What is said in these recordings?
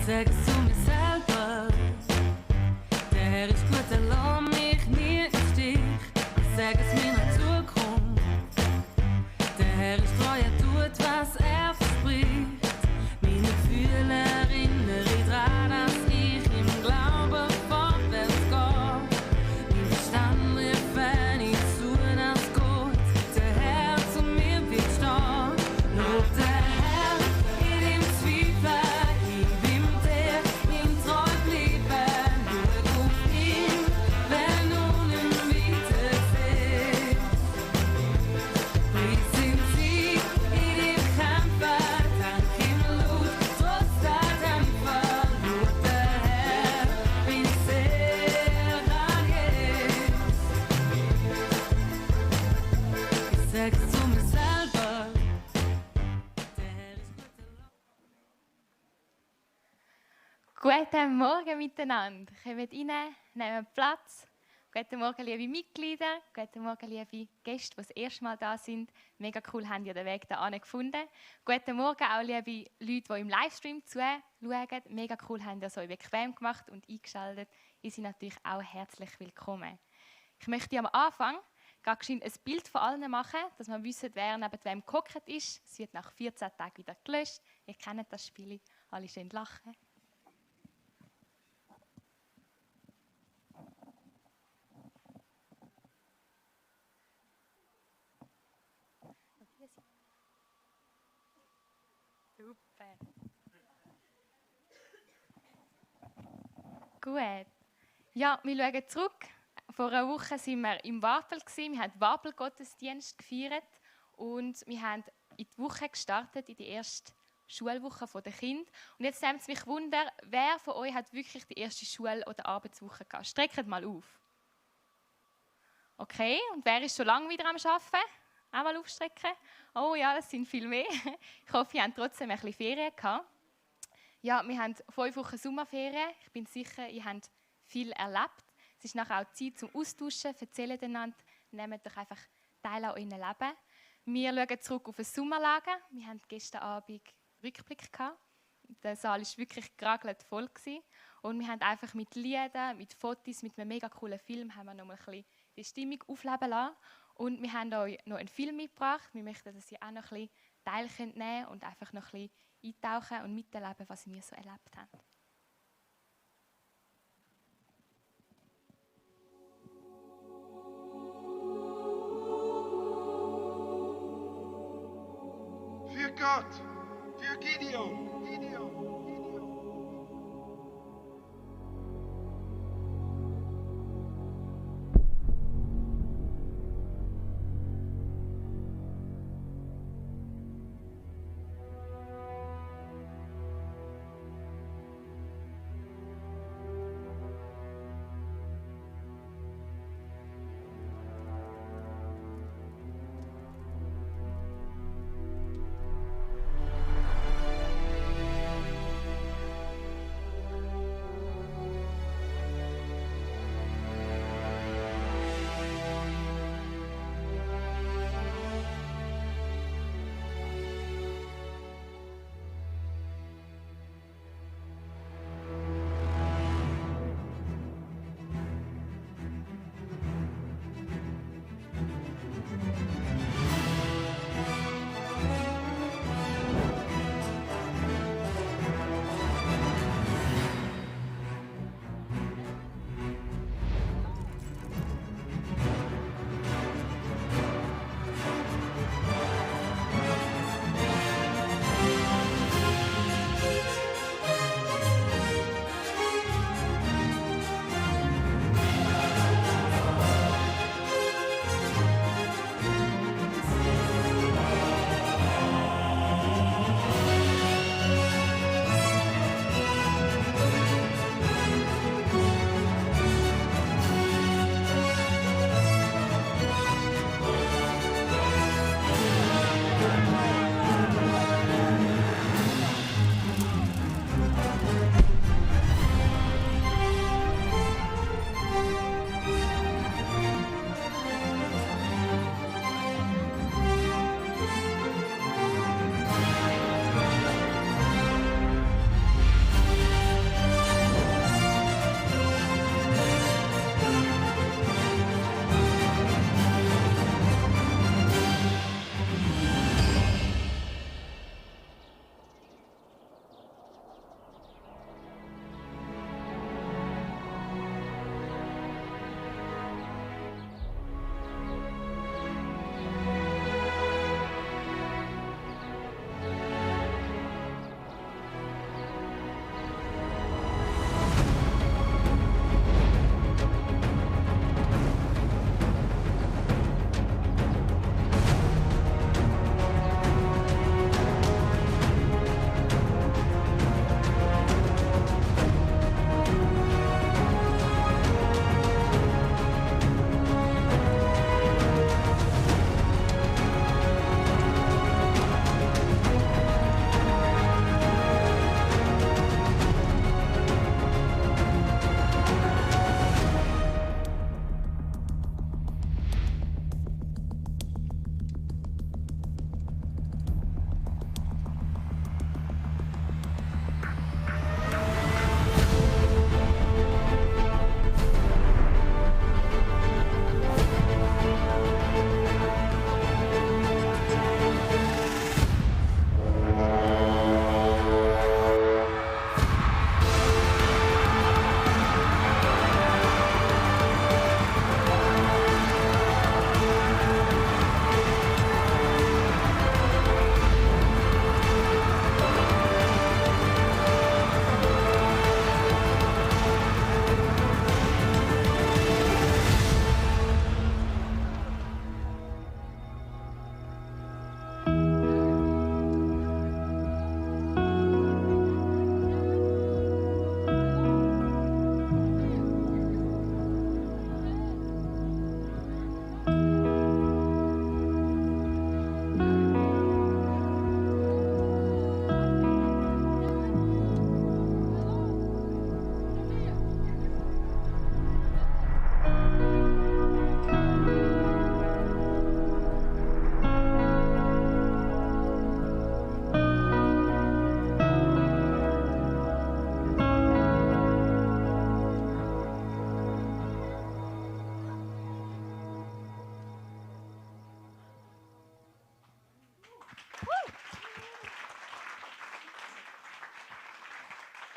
sag es zu mir selber. Der Herr ist gut, er lässt mich nie im Stich. Ich sag es meiner Zukunft. Der Herr ist treu, er tut, was er verspricht. Meine Gefühle erinnere ich daran, dass ich im Glauben vorwärts gehe. Mein Verstand rief, wenn ich zu, dass Gott, der Herr, zu mir wird stehen. Lob der Herr in dem Zweifel, gib ihm dir, ihm treu bleiben. Schau auf ihn, wenn du nicht weiter siehst. Preis ihm Sieg in dem Kämpfen, dank ihm laut, trotz der Dämpfer. Lob der Herr, bin sehr an Jesus. Ich sag's zu mir selber. Der Herr ist gut, er lässt. Guten Morgen miteinander. Kommt rein, nehmen Platz. Guten Morgen, liebe Mitglieder. Guten Morgen, liebe Gäste, die das erste Mal da sind. Mega cool, habt ihr den Weg hierhin gefunden. Guten Morgen auch, liebe Leute, die im Livestream zuschauen. Mega cool, habt ihr es euch bequem gemacht und eingeschaltet. Ihr seid natürlich auch herzlich willkommen. Ich möchte am Anfang gerade geschwind ein Bild von allen machen, dass wir wissen, wer neben wem gehockt ist. Es wird nach 14 Tagen wieder gelöscht. Ihr kennt das Spiel, alle schön lachen. Super. Gut. Ja, wir schauen zurück. Vor einer Woche waren wir im Wapel. Wir haben Wapel-Gottesdienst gefeiert. Und wir haben in die Woche gestartet, in die erste Schulwoche der Kinder. Und jetzt nimmt es mich Wunder, wer von euch hat wirklich die erste Schul- oder Arbeitswoche gehabt? Streckt mal auf. Okay, und wer ist schon lange wieder am Arbeiten? Auch mal aufstrecken. Oh ja, das sind viel mehr. Ich hoffe, ihr habt trotzdem ein bisschen Ferien gehabt. Ja, wir haben 5 Wochen Sommerferien. Ich bin sicher, ihr habt viel erlebt. Es ist nachher auch Zeit zum Austauschen, erzählen einander, nehmt doch einfach teil an eurem Leben. Wir schauen zurück auf ein Sommerlager. Wir haben gestern Abend Rückblick gehabt. Der Saal war wirklich geragelt voll gewesen. Und wir haben einfach mit Liedern, mit Fotos, mit einem mega coolen Film haben wir noch mal ein bisschen die Stimmung aufleben lassen. Und wir haben euch noch einen Film mitgebracht. Wir möchten, dass ihr auch noch ein bisschen Teil nehmen könnt und einfach noch ein bisschen eintauchen und miterleben, was wir so erlebt haben. Für Gott, für Gideon.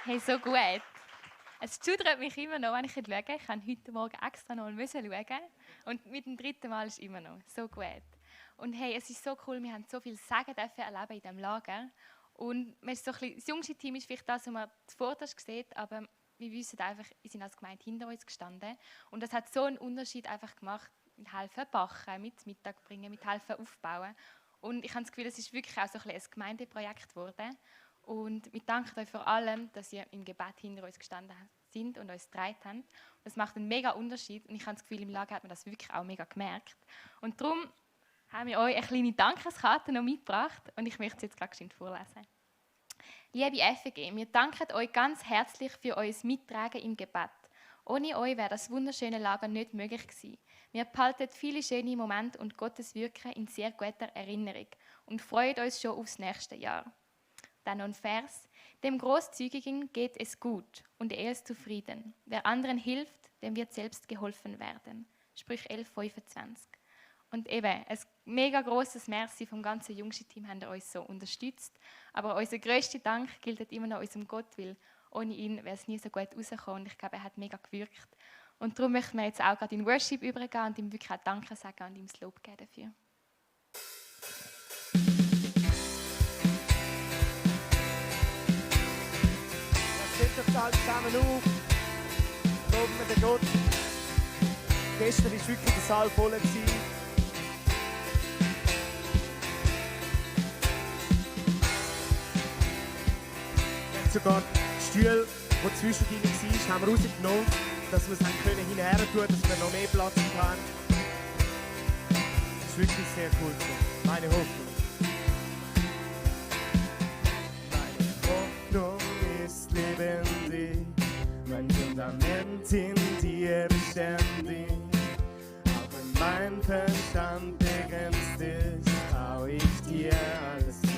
Hey, so gut. Es schudert mich immer noch, wenn ich schaue. Ich habe heute Morgen extra noch schauen. Und mit dem 3. Mal ist es immer noch so gut. Und hey, es ist so cool, wir haben so viel Sagen erleben in diesem Lager. Und man ist so ein bisschen, das jüngste Team ist vielleicht das, was man zuvorderst sieht, aber wir wissen einfach, wir sind als Gemeinde hinter uns gestanden. Und das hat so einen Unterschied einfach gemacht, mit helfen backen, mit Mittag bringen, mit helfen aufbauen. Und ich habe das Gefühl, es ist wirklich auch so ein Gemeindeprojekt geworden. Und wir danken euch vor allem, dass ihr im Gebet hinter uns gestanden sind und uns getragen habt. Das macht einen mega Unterschied. Und ich habe das Gefühl, im Lager hat man das wirklich auch mega gemerkt. Und darum haben wir euch eine kleine Dankeskarte noch mitgebracht. Und ich möchte sie jetzt gleich vorlesen. Liebe FEG, wir danken euch ganz herzlich für euer Mittragen im Gebet. Ohne euch wäre das wunderschöne Lager nicht möglich gewesen. Wir behalten viele schöne Momente und Gottes Wirken in sehr guter Erinnerung und freuen uns schon aufs nächste Jahr. Dann noch ein Vers. Dem Großzügigen geht es gut und er ist zufrieden. Wer anderen hilft, dem wird selbst geholfen werden. Sprüche 11,25. Und eben, ein mega grosses Merci vom ganzen Jungski-Team haben uns so unterstützt. Aber unser grösster Dank gilt immer noch unserem Gott, weil ohne ihn wäre es nie so gut rausgekommen. Und ich glaube, er hat mega gewirkt. Und darum möchten wir jetzt auch gerade in Worship übergehen und ihm wirklich auch Danke sagen und ihm das Lob geben dafür. Steht doch alle zusammen auf. Loben wir den Gott. Gestern war wirklich der Saal voll. Wir haben sogar die Stühle, die zwischen ihnen waren, haben wir rausgenommen, dass wir es hinterher tun können, dass wir noch mehr Platz haben. Das ist wirklich sehr cool. Meine Hoffnung. Meine Hoffnung ist lebendig, mein Fundament in dir beständig. Auch wenn mein Verstand begrenzt ist, trau ich dir alles zu.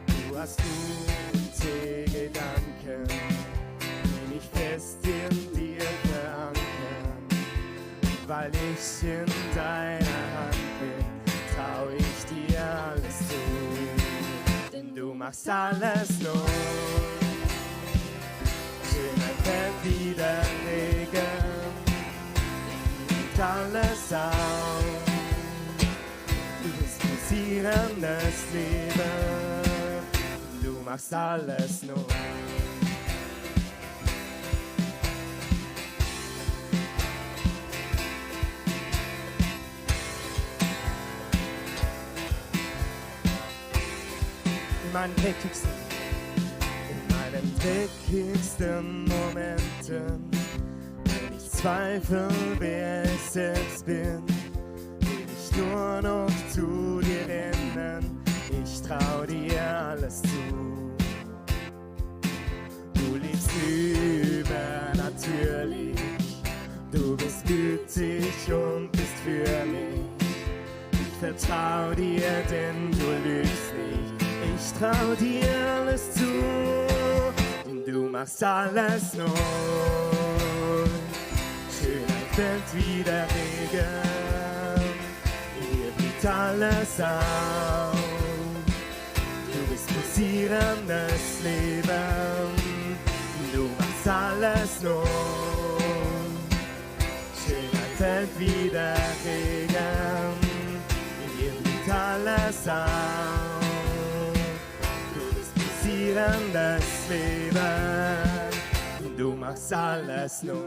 Du hast gute Gedanken, die mich fest in dir verankern. Weil ich in deiner Hand bin, trau ich dir alles zu. Denn du machst alles neu. Schöner fällt wieder Regen, nimmt alles auf. Du bist pulsierendes Leben, du machst alles neu. In meinen dreckigsten Momenten, wenn ich zweifle, wer ich selbst bin, will ich nur noch zu dir rennen, ich trau dir alles zu. Du liebst übernatürlich, du bist gütig und bist für mich. Ich vertrau dir, denn du lügst nicht. Ich trau dir alles zu und du machst alles neu. Schönheit fällt wieder Regen, hier blüht alles auf. Du bist pulsierendes Leben, du machst alles neu. Schönheit fällt wieder Regen, hier blüht alles auf. Das Leben, du machst alles neu.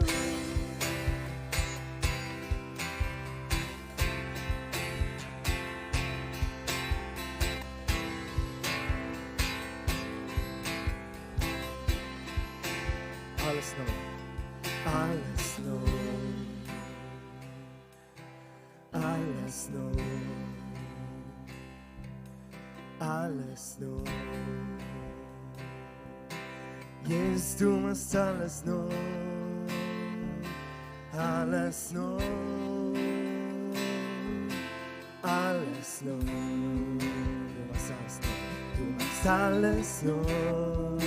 Alles neu, alles neu, alles neu, alles neu. Jesus, du machst alles neu, alles neu, alles neu. Du machst alles neu, du machst alles neu.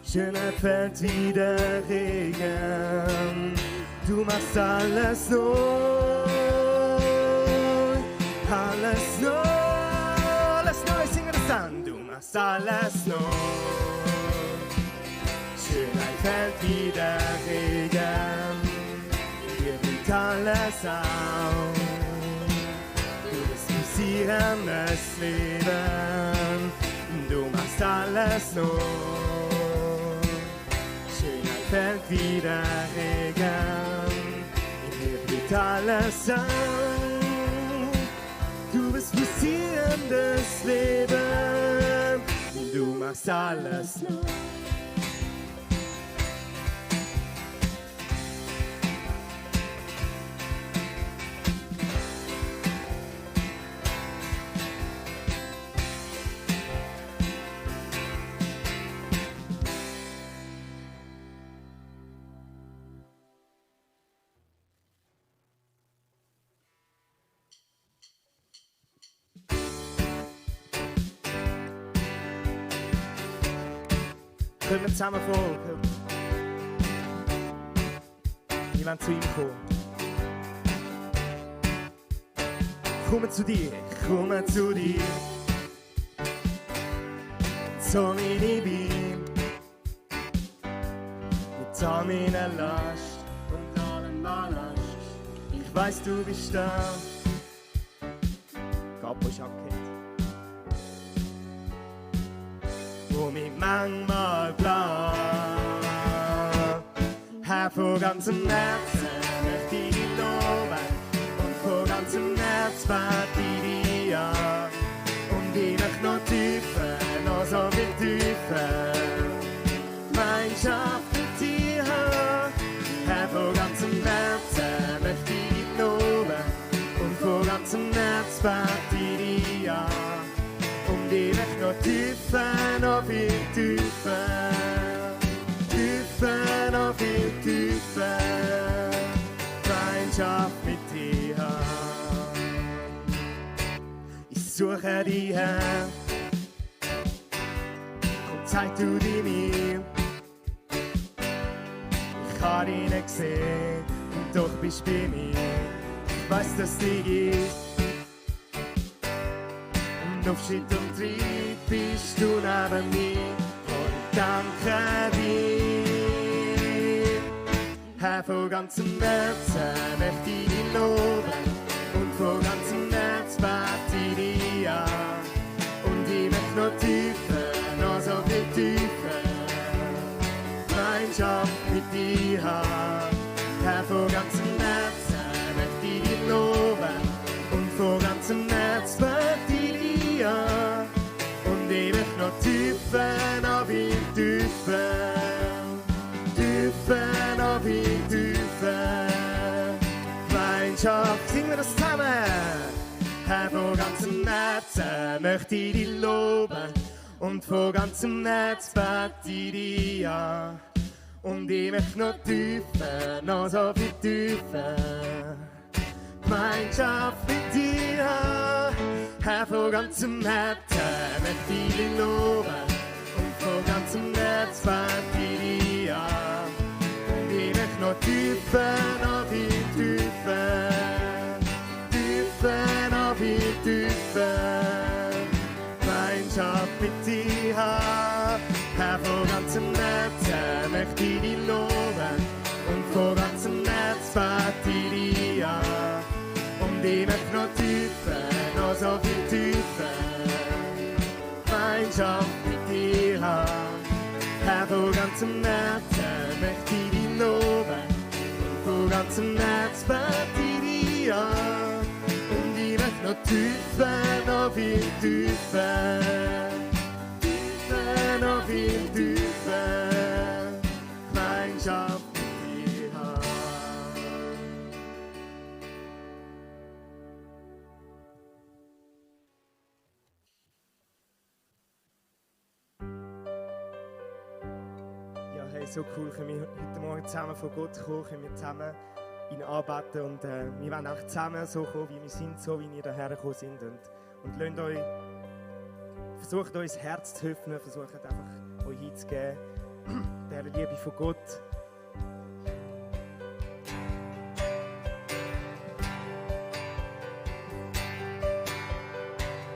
Schönheit fällt wieder Regen, du machst alles neu, alles neu, alles neu. Singen das an, du machst machst alles neu. Schönheit fällt wie der Regen, dir blüht alles auf. Du bist pulsierendes Leben, du machst alles neu. Schönheit fällt wie der Regen, dir blüht alles auf. Du bist pulsierendes Leben, du machst alles neu. Können wir zusammen folgen? Wir wollen zu ihm kommen. Komme zu dir, komme zu dir. So wie ich bin. Mit all meiner Last und allem Ballast. Ich weiss, du bist da. Capo Jacket. Wo mich manchmal blau. Herr, von ganzem Herzen möchte ich dich loben. Und von ganzem Herzen bete ich dich an. Und ich möchte noch tiefer, noch so viel tiefer. Gemeinschaft mit dir haben. Herr, von ganzem Herzen möchte ich dich loben. Und von ganzem Herzen bete ich dich an. Und ich möchte noch tiefer, noch viel tiefer. Tiefer, noch viel tiefer. Gemeinschaft mit dir haben. Ich suche dich her. Komm, zeig du dich mir. Ich habe dich nicht gesehen, und doch bist du bei mir. Ich weiss, dass dich gibt. Auf Schritt und Tritt bist du neben mir und danke dir. Herr, von ganzem Herzen möchte ich dich loben und von ganzem Herzen bete ich dich an. Und ich möchte noch tiefer, noch so viel tiefer Gemeinschaft mit dir haben. Herr, von ganzem Herzen möchte ich dich loben und von ganzem Herzen bete ich dich an. Und ich möchte noch tiefer, noch viel tiefer. Tiefer, noch viel tiefer. Gemeinschaft, singen wir das zusammen. Herr, von ganzem Herzen möchte ich dich loben und von ganzem Herzen bete ich dich an. Und ich möchte noch tiefer, noch so viel tiefer. Gemeinschaft mit dir haben. Herr, von ganzem Herzen möchte ich dich loben und von ganzem Herzen bete ich dich an. Und ich möchte noch tiefer, noch viel tiefer. Tiefer, noch viel tiefer. Gemeinschaft mit dir haben. Herr, von ganzem Herzen möchte ich dich loben und von ganzem Herzen bete ich dich an. Und ich möchte noch tiefer, noch so viel tiefer Gemeinschaft mit dir haben. Herr, von ganzem Herzen möchte ich dich loben und von ganzem Herzen bete ich dich an. Und ich möchte noch tiefer, noch viel tiefer. Tiefer, noch viel tiefer Gemeinschaft mit dir haben. Ja, hey, so cool, können wir heute Morgen zusammen vor Gott kommen, können wir zusammen ihn anbeten und wir wollen auch zusammen so kommen, wie wir sind, so wie wir daher gekommen sind und lasst euch, versucht euch das Herz zu öffnen, versucht einfach euch hinzugeben, der Liebe von Gott.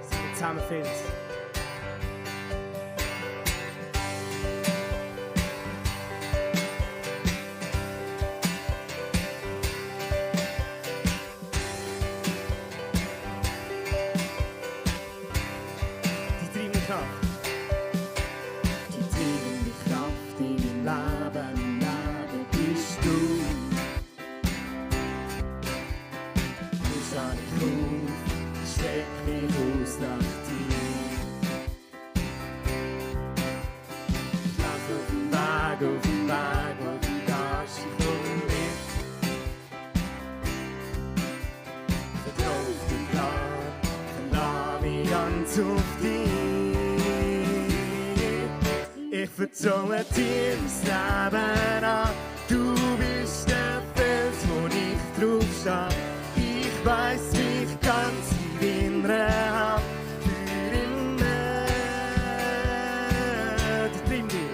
Sind wir zusammen fest. Nacht. Die treibende Kraft in meinem Leben bist du. Du stehst ich auf, steck mich aus nach dir. Ich lauf auf dem Weg, wo du gehst, ich komme mit. Vertrau auf den Plan, verlass mich ganz auf dich. Ich vertraue dir das Leben an. Du bist der Fels, wo ich drauf stehe. Ich weiss, wie ich ganz in deiner Hand für immer. Die treibende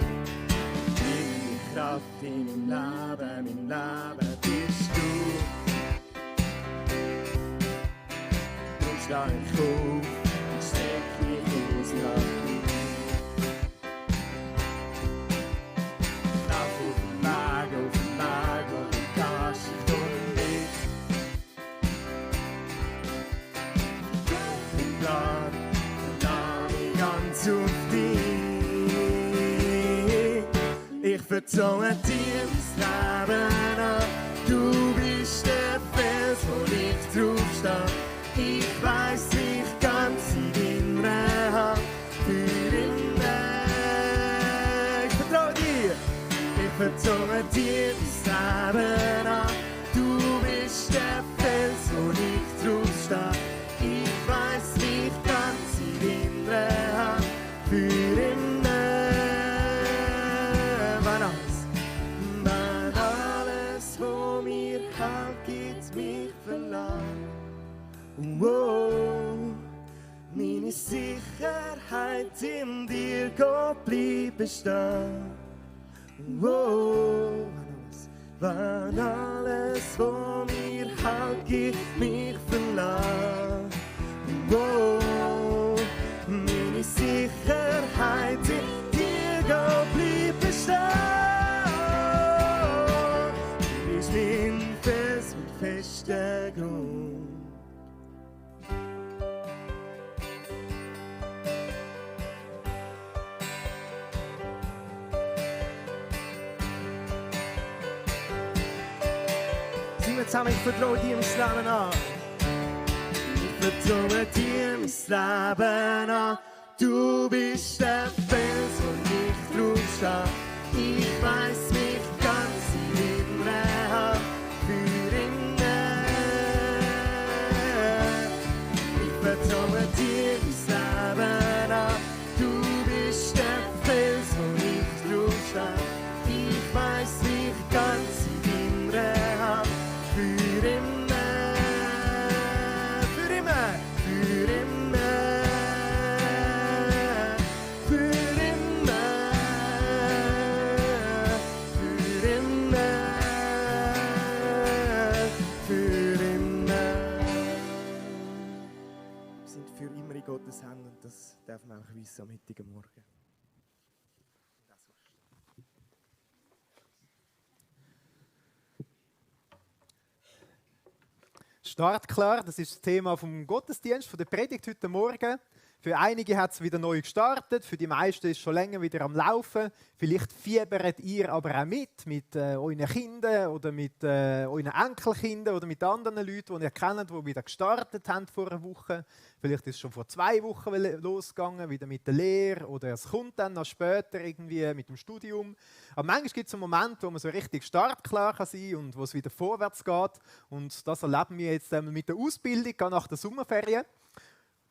Kraft in meinem Leben bist du. Nun steh ich auf und steck mich aus nach dir. Ich lauf auf dem Weg, wo du gehst, ich komme mit. Auf den Plan, verlass mich ganz auf dich. Ich vertraue dir das Leben an. Du bist der Fels, wo ich drauf stehe. Ich weiss, ich ganz in deiner Hand für immer. Ich vertraue dir. Ich vertraue dir das Leben an. Du bist der Fels, wo ich drauf stehe. Ich weiss, ich ganz in deiner Hand für immer. Wenn alles, was mir halt gibt, mich verlangt. Wow, meine Sicherheit in dir geht bleiben stehen. Wow, wenn alles, was mir halt gibt, mich verlangt. Wow, meine Sicherheit in dir geht bleiben stehen. Du bist mein Fels und fester Grund. Singen wir zusammen, ich vertraue dir mein Leben an. Ich vertraue dir mein Leben an. Du bist der Fels, wo ich drauf stehe. Ich weiss mich ganz in deiner Hand für immer. Ich vertraue dir mein Leben an. Du bist der Fels, wo ich drauf stehe. Ich weiss mich ganz in deiner Hand für immer. Für immer. Für immer. Für immer. Für immer. Für immer. Wir sind für immer in Gottes Händen und das darf man auch wissen am heutigen Morgen. Startklar, das ist das Thema vom Gottesdienst, von der Predigt heute Morgen. Für einige hat es wieder neu gestartet, für die meisten ist es schon länger wieder am Laufen. Vielleicht fiebert ihr aber auch mit euren Kindern oder mit euren Enkelkindern oder mit anderen Leuten, die ihr kennt, die wieder gestartet haben vor einer Woche. Vielleicht ist es schon vor 2 Wochen losgegangen, wieder mit der Lehre oder es kommt dann noch später irgendwie mit dem Studium. Aber manchmal gibt es einen Moment, wo man so richtig startklar kann sein und wo es wieder vorwärts geht. Und das erleben wir jetzt mit der Ausbildung nach der Sommerferien.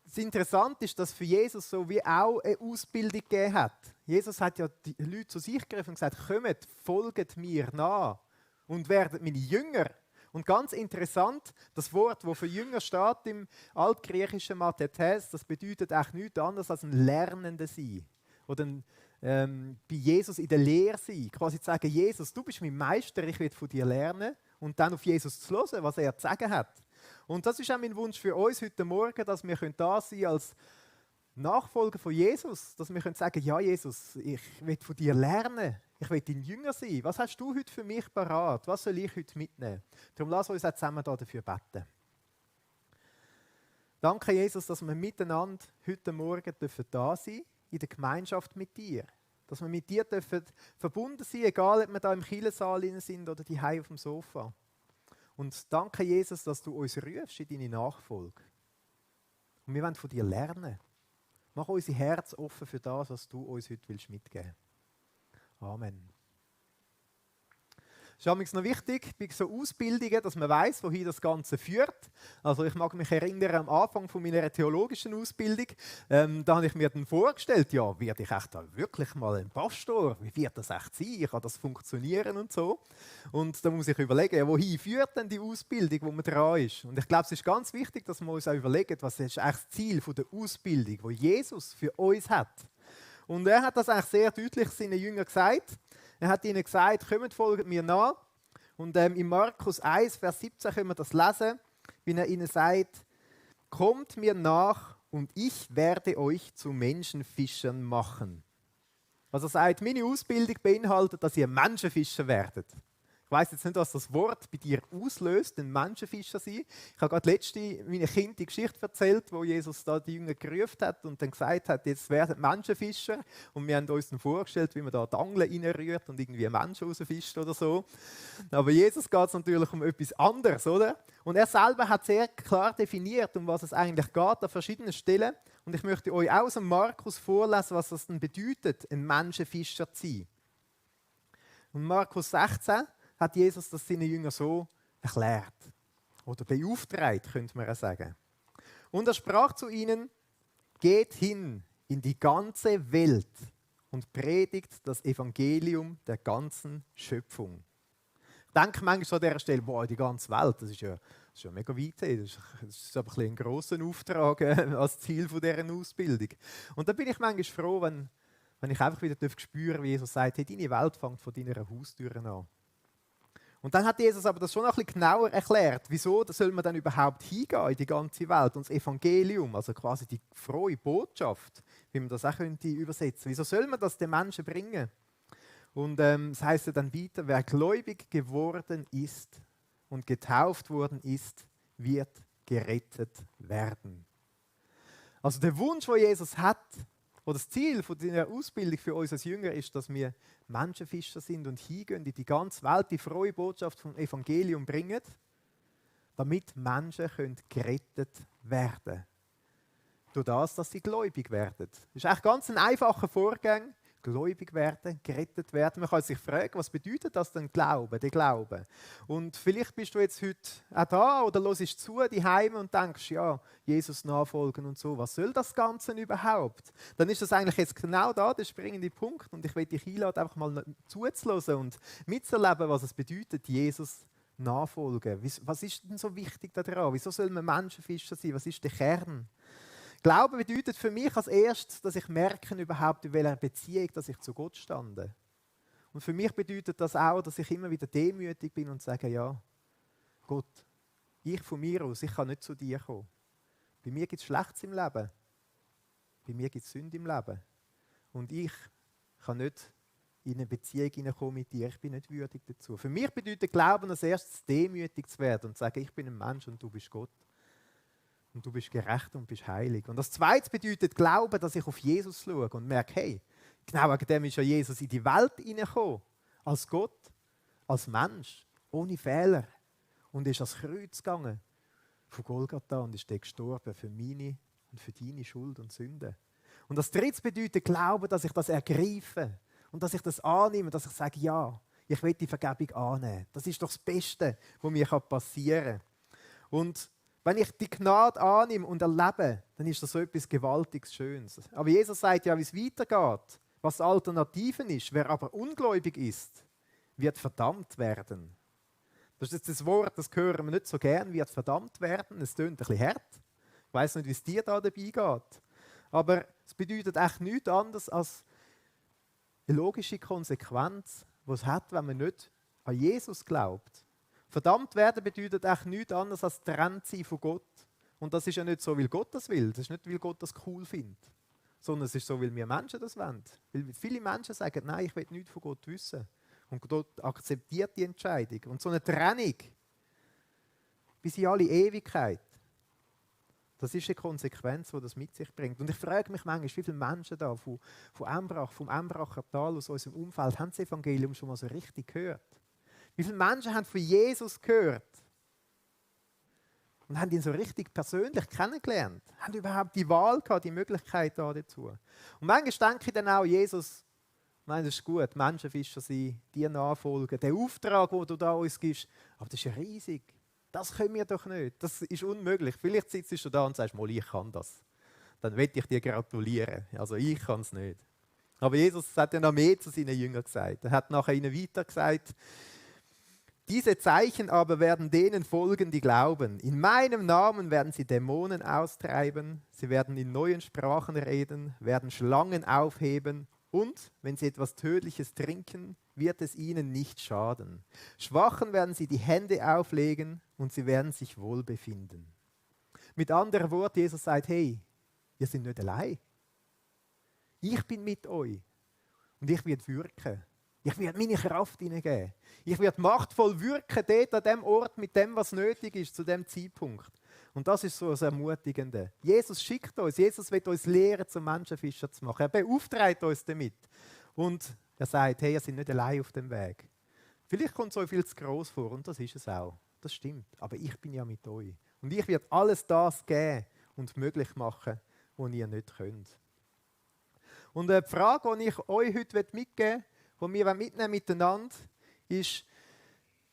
Das Interessante ist, dass für Jesus so wie auch eine Ausbildung gegeben hat. Jesus hat ja die Leute zu sich gegriffen und gesagt, kommt, folgt mir nach und werdet meine Jünger. Und ganz interessant, das Wort, das für Jünger steht im altgriechischen Mathetes, das bedeutet eigentlich nichts anderes als ein Lernender sein. Oder bei Jesus in der Lehre sein. Quasi zu sagen, Jesus, du bist mein Meister, ich will von dir lernen. Und dann auf Jesus zu hören, was er zu sagen hat. Und das ist auch mein Wunsch für uns heute Morgen, dass wir da sein können als Nachfolger von Jesus. Dass wir sagen können, ja Jesus, ich will von dir lernen. Ich will dein Jünger sein. Was hast du heute für mich parat? Was soll ich heute mitnehmen? Darum lass uns auch zusammen dafür beten. Danke Jesus, dass wir miteinander heute Morgen da sein dürfen. in der Gemeinschaft mit dir. Dass wir mit dir dürfen verbunden sein, egal ob wir da im Kirchensaal sind oder daheim auf dem Sofa. Und danke, Jesus, dass du uns rufst in deine Nachfolge. Und wir wollen von dir lernen. Mach unser Herz offen für das, was du uns heute mitgeben willst. Amen. Es ist manchmal noch wichtig, bei so Ausbildungen, dass man weiss, wohin das Ganze führt. Also ich mag mich erinnern, am Anfang von meiner theologischen Ausbildung, da habe ich mir dann vorgestellt, ja, werde ich echt da wirklich mal ein Pastor? Wie wird das echt sein? Kann das funktionieren und so? Und da muss ich überlegen, ja, wohin führt denn die Ausbildung, wo man dran ist? Und ich glaube, es ist ganz wichtig, dass wir uns auch überlegen, was ist eigentlich das Ziel der Ausbildung, die Jesus für uns hat. Und er hat das eigentlich sehr deutlich seinen Jüngern gesagt. Er hat ihnen gesagt, kommt, folgt mir nach. Und in Markus 1, Vers 17 können wir das lesen, wie er ihnen sagt, kommt mir nach und ich werde euch zu Menschenfischern machen. Also er sagt, meine Ausbildung beinhaltet, dass ihr Menschenfischer werdet. Ich weiss jetzt nicht, was das Wort bei dir auslöst, ein Menschenfischer sein. Ich habe gerade letzte meinen Kindern die Geschichte erzählt, wo Jesus da die Jünger gerufen hat und dann gesagt hat, jetzt werden Menschenfischer. Und wir haben uns dann vorgestellt, wie man da die Angel reinrührt und irgendwie Menschen rausfischt oder so. Aber Jesus geht es natürlich um etwas anderes, oder? Und er selber hat sehr klar definiert, um was es eigentlich geht, an verschiedenen Stellen. Und ich möchte euch aus dem Markus vorlesen, was das denn bedeutet, ein Menschenfischer zu sein. Und Markus 16 hat Jesus das seinen Jüngern so erklärt. Oder beauftragt, könnte man sagen. Und er sprach zu ihnen, geht hin in die ganze Welt und predigt das Evangelium der ganzen Schöpfung. Ich denke manchmal an dieser Stelle, boah, die ganze Welt, das ist ja mega weit. Das ist aber ein grosser Auftrag als Ziel dieser Ausbildung. Und da bin ich manchmal froh, wenn ich einfach wieder spüren darf, wie Jesus sagt, hey, deine Welt fängt von deiner Haustür an. Und dann hat Jesus aber das schon noch ein bisschen genauer erklärt, wieso soll man dann überhaupt hingehen in die ganze Welt und das Evangelium, also quasi die frohe Botschaft, wie man das auch könnte übersetzen. Wieso soll man das den Menschen bringen? Und es heisst ja dann weiter, wer gläubig geworden ist und getauft worden ist, wird gerettet werden. Also der Wunsch, den Jesus hat, oder das Ziel von dieser Ausbildung für uns als Jünger ist, dass wir Menschenfischer sind und hingehen in die ganze Welt, die frohe Botschaft vom Evangelium bringen, damit Menschen gerettet werden können. Durch das, dass sie gläubig werden. Das ist eigentlich ganz ein einfacher Vorgang. Gläubig werden, gerettet werden. Man kann sich fragen, was bedeutet das denn Glauben, der Glaube? Und vielleicht bist du jetzt heute auch da oder hörst zu daheim und denkst, ja, Jesus nachfolgen und so, was soll das Ganze überhaupt? Dann ist das eigentlich jetzt genau da der springende Punkt und ich will dich einladen, einfach mal zuzuhören und mitzuerleben, was es bedeutet, Jesus nachfolgen. Was ist denn so wichtig daran? Wieso soll man Menschenfischer sein? Was ist der Kern? Glauben bedeutet für mich als erstes, dass ich merke überhaupt, in welcher Beziehung dass ich zu Gott stande. Und für mich bedeutet das auch, dass ich immer wieder demütig bin und sage, ja, Gott, ich von mir aus, ich kann nicht zu dir kommen. Bei mir gibt es Schlechtes im Leben. Bei mir gibt es Sünde im Leben. Und ich kann nicht in eine Beziehung hineinkommen mit dir. Ich bin nicht würdig dazu. Für mich bedeutet Glauben als erstes, demütig zu werden und zu sagen, ich bin ein Mensch und du bist Gott. Und du bist gerecht und bist heilig. Und das Zweite bedeutet Glauben, dass ich auf Jesus schaue und merke, hey, genau wegen dem ist ja Jesus in die Welt hineingekommen. Als Gott, als Mensch, ohne Fehler. Und ist ans Kreuz gegangen, von Golgatha, und ist dort gestorben für meine und für deine Schuld und Sünde. Und das Dritte bedeutet Glauben, dass ich das ergreife und dass ich das annehme, dass ich sage, ja, ich will die Vergebung annehmen. Das ist doch das Beste, was mir passieren kann. Und wenn ich die Gnade annehme und erlebe, dann ist das so etwas Gewaltiges Schönes. Aber Jesus sagt ja, wie es weitergeht, was Alternativen ist. Wer aber ungläubig ist, wird verdammt werden. Das ist jetzt das Wort, das hören wir nicht so gern, wird verdammt werden. Es tönt ein bisschen hart. Ich weiss nicht, wie es dir da dabei geht. Aber es bedeutet echt nichts anderes als eine logische Konsequenz, die es hat, wenn man nicht an Jesus glaubt. Verdammt werden bedeutet echt nichts anderes als getrennt sein von Gott. Und das ist ja nicht so, weil Gott das will. Das ist nicht, weil Gott das cool findet. Sondern es ist so, weil wir Menschen das wollen. Weil viele Menschen sagen, nein, ich will nichts von Gott wissen. Und Gott akzeptiert die Entscheidung. Und so eine Trennung bis in alle Ewigkeit, Das ist eine Konsequenz, die das mit sich bringt. Und ich frage mich manchmal, wie viele Menschen da vom Embracher Tal, aus unserem Umfeld, haben das Evangelium schon mal so richtig gehört? Wie viele Menschen haben von Jesus gehört? Und haben ihn so richtig persönlich kennengelernt? Haben überhaupt die Wahl gehabt, die Möglichkeit da dazu? Und manchmal denke ich dann auch, Jesus, nein, das ist gut, Menschenfischer sein, dir nachfolgen, der Auftrag, den du da uns gibst, aber das ist ja riesig. Das können wir doch nicht. Das ist unmöglich. Vielleicht sitzt du da und sagst, mal, ich kann das. Dann will ich dir gratulieren. Also ich kann es nicht. Aber Jesus hat ja noch mehr zu seinen Jüngern gesagt. Er hat nachher ihnen weiter gesagt, diese Zeichen aber werden denen folgen, die glauben. In meinem Namen werden sie Dämonen austreiben, sie werden in neuen Sprachen reden, werden Schlangen aufheben und, wenn sie etwas Tödliches trinken, wird es ihnen nicht schaden. Schwachen werden sie die Hände auflegen und sie werden sich wohl befinden. Mit anderen Worten, Jesus sagt, hey, ihr seid nicht allein. Ich bin mit euch und ich werde wirken. Ich werde meine Kraft hineingeben. Ich werde machtvoll wirken dort an dem Ort mit dem, was nötig ist, zu dem Zeitpunkt. Und das ist so das Ermutigende. Jesus schickt uns, Jesus will uns lehren, zum Menschenfischer zu machen. Er beauftragt uns damit. Und er sagt, hey, ihr seid nicht allein auf dem Weg. Vielleicht kommt es euch viel zu gross vor und das ist es auch. Das stimmt. Aber ich bin ja mit euch. Und ich werde alles das geben und möglich machen, was ihr nicht könnt. Und die Frage, die ich euch heute mitgeben möchte, die wir mitnehmen miteinander, ist,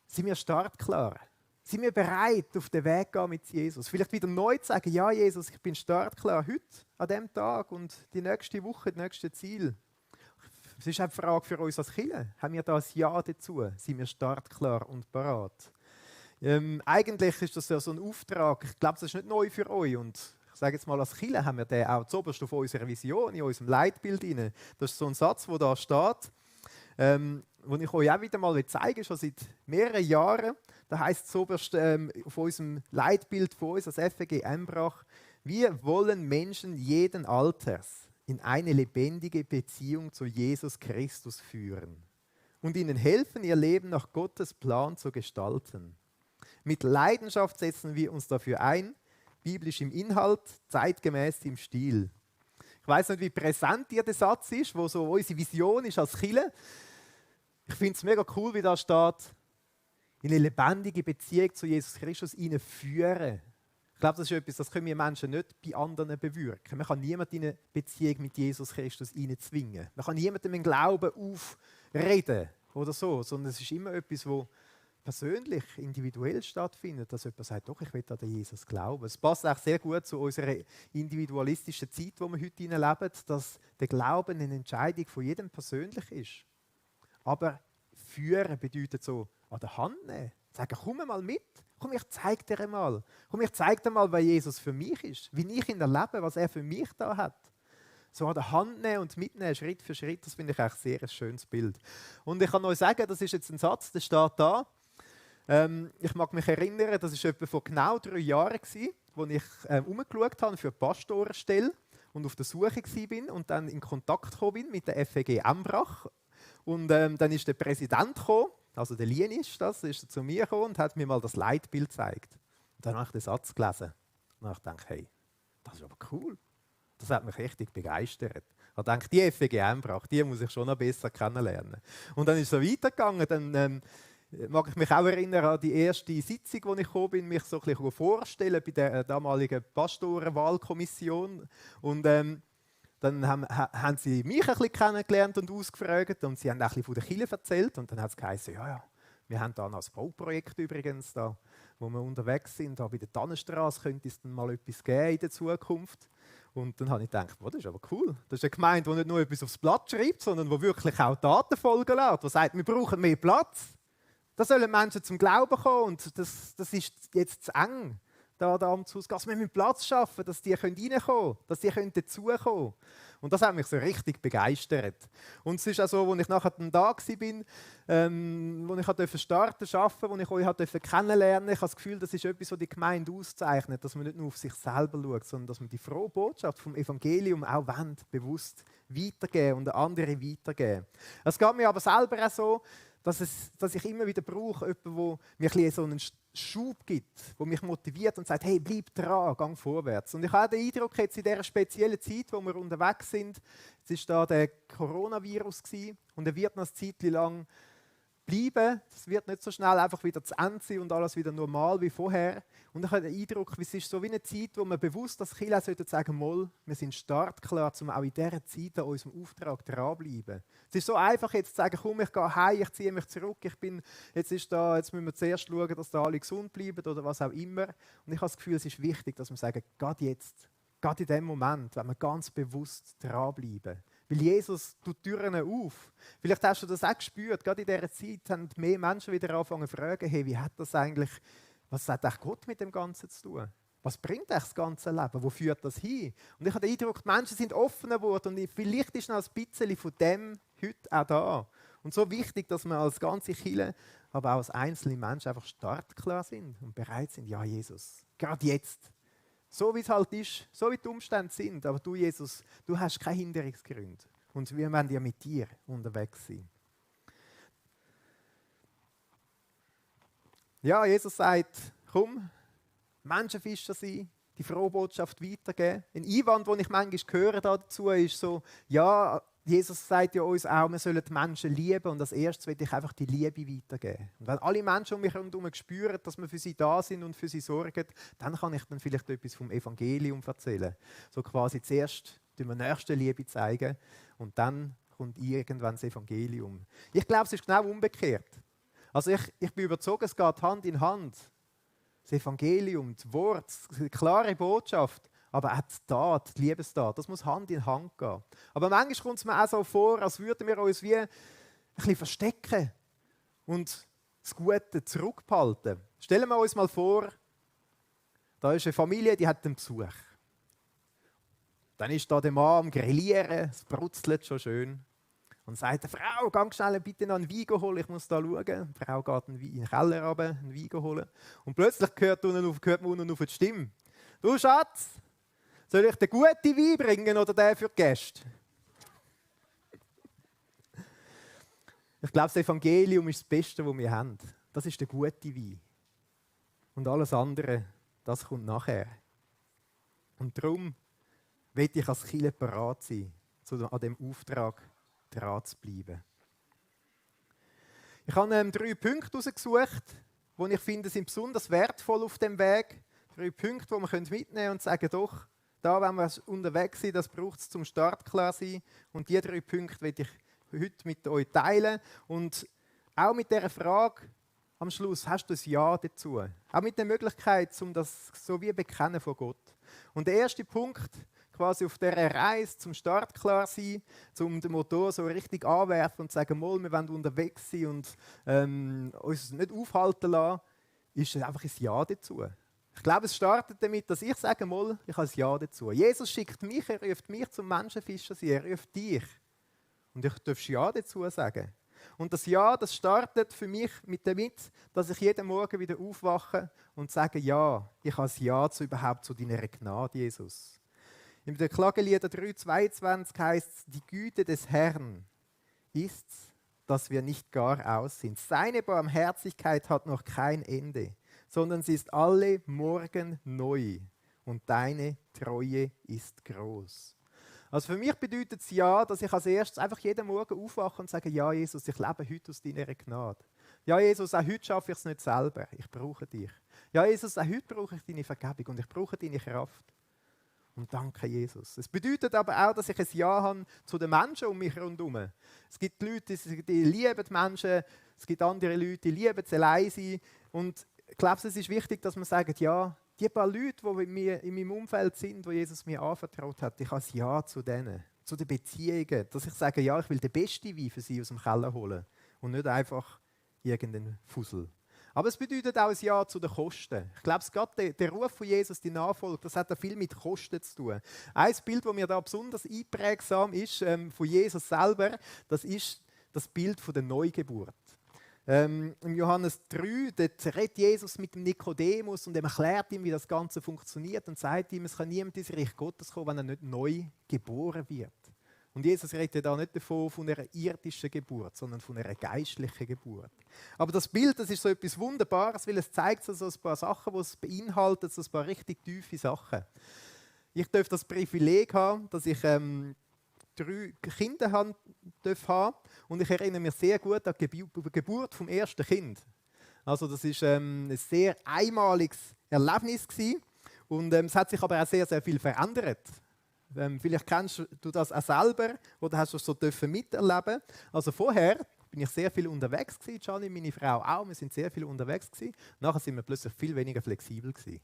sind wir startklar? Sind wir bereit, auf den Weg zu gehen mit Jesus? Vielleicht wieder neu zu sagen, ja Jesus, ich bin startklar heute, an diesem Tag und die nächste Woche, das nächste Ziel. Es ist eine Frage für uns als Kirche. Haben wir da ein Ja dazu? Sind wir startklar und bereit? Eigentlich ist das ja so ein Auftrag, ich glaube, das ist nicht neu für euch. Und ich sage jetzt mal, als Kirche haben wir den auch zuoberst auf unserer Vision, in unserem Leitbild rein. Das ist so ein Satz, der da steht, den ich euch auch wieder mal zeigen will, schon seit mehreren Jahren. Da heisst es zuoberst auf unserem Leitbild von uns als FEG Embrach, wir wollen Menschen jeden Alters in eine lebendige Beziehung zu Jesus Christus führen und ihnen helfen, ihr Leben nach Gottes Plan zu gestalten. Mit Leidenschaft setzen wir uns dafür ein, biblisch im Inhalt, zeitgemäß im Stil. Ich weiß nicht, wie präsent dir der Satz ist, wo so unsere Vision ist als Kirche. Ich finde es mega cool, wie da steht, in eine lebendige Beziehung zu Jesus Christus ihnen führen. Ich glaube, das ist etwas, das können wir Menschen nicht bei anderen bewirken. Man kann niemanden in eine Beziehung mit Jesus Christus zwingen. Man kann niemandem im Glauben aufreden oder so, sondern es ist immer etwas, das persönlich, individuell stattfindet, dass jemand sagt, doch, ich will an den Jesus glauben. Es passt auch sehr gut zu unserer individualistischen Zeit, die wir heute leben, dass der Glauben eine Entscheidung von jedem persönlich ist. Aber führen bedeutet so, an der Hand nehmen, sagen, komm mal mit, komm, ich zeige dir mal. Komm, ich zeige dir mal, wer Jesus für mich ist, wie ich ihn erlebe, was er für mich da hat. So an der Hand nehmen und mitnehmen, Schritt für Schritt, das finde ich eigentlich sehr ein schönes Bild. Und ich kann euch sagen, das ist jetzt ein Satz, der steht da. Ich mag mich erinnern, das war etwa vor genau 3 Jahren, als ich umgeschaut habe für die Pastorenstelle und auf der Suche war und dann in Kontakt gekommen bin mit der FEG Embrach. Und dann ist der Präsident gekommen, also der Lien ist zu mir gekommen und hat mir mal das Leitbild gezeigt. Und dann habe ich den Satz gelesen. Und dann habe ich gedacht, hey, das ist aber cool. Das hat mich richtig begeistert. Ich dachte, die FEG Embrach, die muss ich schon noch besser kennenlernen. Und dann ist es so weitergegangen. Dann mag ich mich auch erinnern an die erste Sitzung, wo ich gekommen bin, mich so ein bisschen vorstellen bei der damaligen Pastorenwahlkommission. Und dann haben sie mich ein bisschen kennengelernt und ausgefragt und sie haben auch ein bisschen von der Kirche erzählt. Und dann hat es geheißen, ja, wir haben da noch ein Bauprojekt übrigens, da, wo wir unterwegs sind. Da bei der Tannenstraße könnte es dann mal etwas geben in der Zukunft. Und dann habe ich gedacht, das ist aber cool. Das ist eine Gemeinde, die nicht nur etwas aufs Blatt schreibt, sondern die wirklich auch Daten folgen lässt. Die sagt, wir brauchen mehr Platz. Da sollen Menschen zum Glauben kommen und das ist jetzt zu eng, da am Hausgas. Wir müssen Platz schaffen, dass die reinkommen können, dass die dazukommen können. Und das hat mich so richtig begeistert. Und es ist auch so, als ich nachher da war, wo ich starten durfte, wo ich euch kennenlernen durfte. Ich habe das Gefühl, das ist etwas, was die Gemeinde auszeichnet, dass man nicht nur auf sich selber schaut, sondern dass man die frohe Botschaft vom Evangelium auch bewusst weitergeben und an andere weitergeben. Es geht mir aber selber auch so, dass ich immer wieder brauche, jemanden, der mir so einen Schub gibt, der mich motiviert und sagt, hey, bleib dran, geh vorwärts. Und ich habe den Eindruck, jetzt in dieser speziellen Zeit, wo wir unterwegs sind, jetzt war da der Coronavirus und er wird noch eine Zeit lang bleiben. Es wird nicht so schnell einfach wieder zu Ende sein und alles wieder normal wie vorher. Und ich habe den Eindruck, es ist so wie eine Zeit, wo wir bewusst als Kirche sagen sollen, wir sind startklar, um auch in dieser Zeit an unserem Auftrag dranbleiben. Es ist so einfach jetzt zu sagen, komm, ich gehe heim, ich ziehe mich zurück, jetzt müssen wir zuerst schauen, dass da alle gesund bleiben oder was auch immer. Und ich habe das Gefühl, es ist wichtig, dass wir sagen, gerade jetzt, gerade in dem Moment, wenn wir ganz bewusst dranbleiben. Weil Jesus tut Türen auf. Vielleicht hast du das auch gespürt. Gerade in dieser Zeit haben mehr Menschen wieder angefangen zu fragen, hey, was hat eigentlich Gott mit dem Ganzen zu tun? Was bringt eigentlich das ganze Leben? Wo führt das hin? Und ich habe den Eindruck, die Menschen sind offener geworden und vielleicht ist noch ein bisschen von dem heute auch da. Und so wichtig, dass wir als ganze Kirche, aber auch als einzelne Menschen einfach startklar sind und bereit sind, ja Jesus, gerade jetzt. So wie es halt ist, so wie die Umstände sind. Aber du, Jesus, du hast keine Hinderungsgründe. Und wir wollen ja mit dir unterwegs sein. Ja, Jesus sagt, komm, Menschenfischer sein, die frohe Botschaft weitergeben. Ein Einwand, den ich manchmal höre dazu, ist so, ja, Jesus sagt ja uns auch, wir sollen die Menschen lieben und als erstes will ich einfach die Liebe weitergeben. Und wenn alle Menschen um mich herum spüren, dass wir für sie da sind und für sie sorgen, dann kann ich dann vielleicht etwas vom Evangelium erzählen. So quasi zuerst wir Nächstenliebe zeigen und dann kommt irgendwann das Evangelium. Ich glaube, es ist genau umgekehrt. Also ich bin überzeugt, es geht Hand in Hand. Das Evangelium, das Wort, die klare Botschaft, aber auch die Tat, die Liebestat, das muss Hand in Hand gehen. Aber manchmal kommt es mir auch so vor, als würden wir uns wie ein bisschen verstecken und das Gute zurückbehalten. Stellen wir uns mal vor, da ist eine Familie, die hat einen Besuch. Dann ist da der Mann am Grillieren, es brutzelt schon schön. Und sagt der Frau, geh schnell bitte noch einen Wein holen, ich muss da schauen. Die Frau geht in den Keller runter, einen Wein holen. Und plötzlich hört man unten auf die Stimme. Du Schatz, soll ich den guten Wein bringen oder den für die Gäste? Ich glaube, das Evangelium ist das Beste, was wir haben. Das ist der gute Wein. Und alles andere, das kommt nachher. Und darum will ich als Kirche bereit sein, an diesem Auftrag dran zu bleiben. Ich habe 3 Punkte herausgesucht, die ich finde, sind besonders wertvoll auf dem Weg. 3 Punkte, die wir mitnehmen können und sagen, doch, da, wenn wir unterwegs sind, das braucht es zum Start klar sein. Und diese 3 Punkte will ich heute mit euch teilen. Und auch mit dieser Frage am Schluss, hast du ein Ja dazu? Auch mit der Möglichkeit, um das so wie bekennen von Gott. Und der erste Punkt, quasi auf dieser Reise zum Start klar sein, um den Motor so richtig anwerfen und sagen, mal, wir wollen unterwegs sein und uns nicht aufhalten lassen, ist einfach ein Ja dazu. Ich glaube, es startet damit, dass ich sage, mal, ich habe ein Ja dazu. Jesus schickt mich, er ruft mich zum Menschenfischer sein, er ruft dich. Und ich darf Ja dazu sagen. Und das Ja, das startet für mich damit, dass ich jeden Morgen wieder aufwache und sage, ja, ich habe ein Ja überhaupt zu deiner Gnade, Jesus. In der Klagelieder 3,22 heißt es, die Güte des Herrn ist, dass wir nicht gar aus sind. Seine Barmherzigkeit hat noch kein Ende, sondern sie ist alle Morgen neu und deine Treue ist groß. Also für mich bedeutet es Ja, dass ich als erstes einfach jeden Morgen aufwache und sage, ja Jesus, ich lebe heute aus deiner Gnade. Ja Jesus, auch heute schaffe ich es nicht selber, ich brauche dich. Ja Jesus, auch heute brauche ich deine Vergebung und ich brauche deine Kraft. Und danke, Jesus. Es bedeutet aber auch, dass ich ein Ja habe zu den Menschen um mich herum. Es gibt Leute, die lieben die Menschen. Es gibt andere Leute, die lieben es allein sein. Und ich glaube, es ist wichtig, dass man sagt, ja, die paar Leute, die in meinem Umfeld sind, die Jesus mir anvertraut hat, ich habe ein Ja zu denen, zu den Beziehungen. Dass ich sage, ja, ich will den besten Wein für sie aus dem Keller holen. Und nicht einfach irgendeinen Fussel. Aber es bedeutet auch ein Ja zu den Kosten. Ich glaube, gerade der Ruf von Jesus, die Nachfolge, das hat auch viel mit Kosten zu tun. Ein Bild, das mir da besonders einprägsam ist, von Jesus selber, das ist das Bild von der Neugeburt. Im Johannes 3, dort redet Jesus mit dem Nikodemus und erklärt ihm, wie das Ganze funktioniert und sagt ihm, es kann niemand ins Reich Gottes kommen, wenn er nicht neu geboren wird. Und Jesus redet ja da nicht davon von einer irdischen Geburt, sondern von einer geistlichen Geburt. Aber das Bild, das ist so etwas Wunderbares, weil es zeigt so ein paar Sachen, die es beinhaltet, so ein paar richtig tiefe Sachen. Ich darf das Privileg haben, dass ich 3 Kinder haben und ich erinnere mich sehr gut an die Geburt vom ersten Kind. Also das ist ein sehr einmaliges Erlebnis gewesen. Und es hat sich aber auch sehr, sehr viel verändert. Vielleicht kennst du das auch selber oder hast du es so miterleben. Also vorher bin ich sehr viel unterwegs gewesen, Gianni, meine Frau auch. Wir sind sehr viel unterwegs gewesen. Nachher sind wir plötzlich viel weniger flexibel gewesen.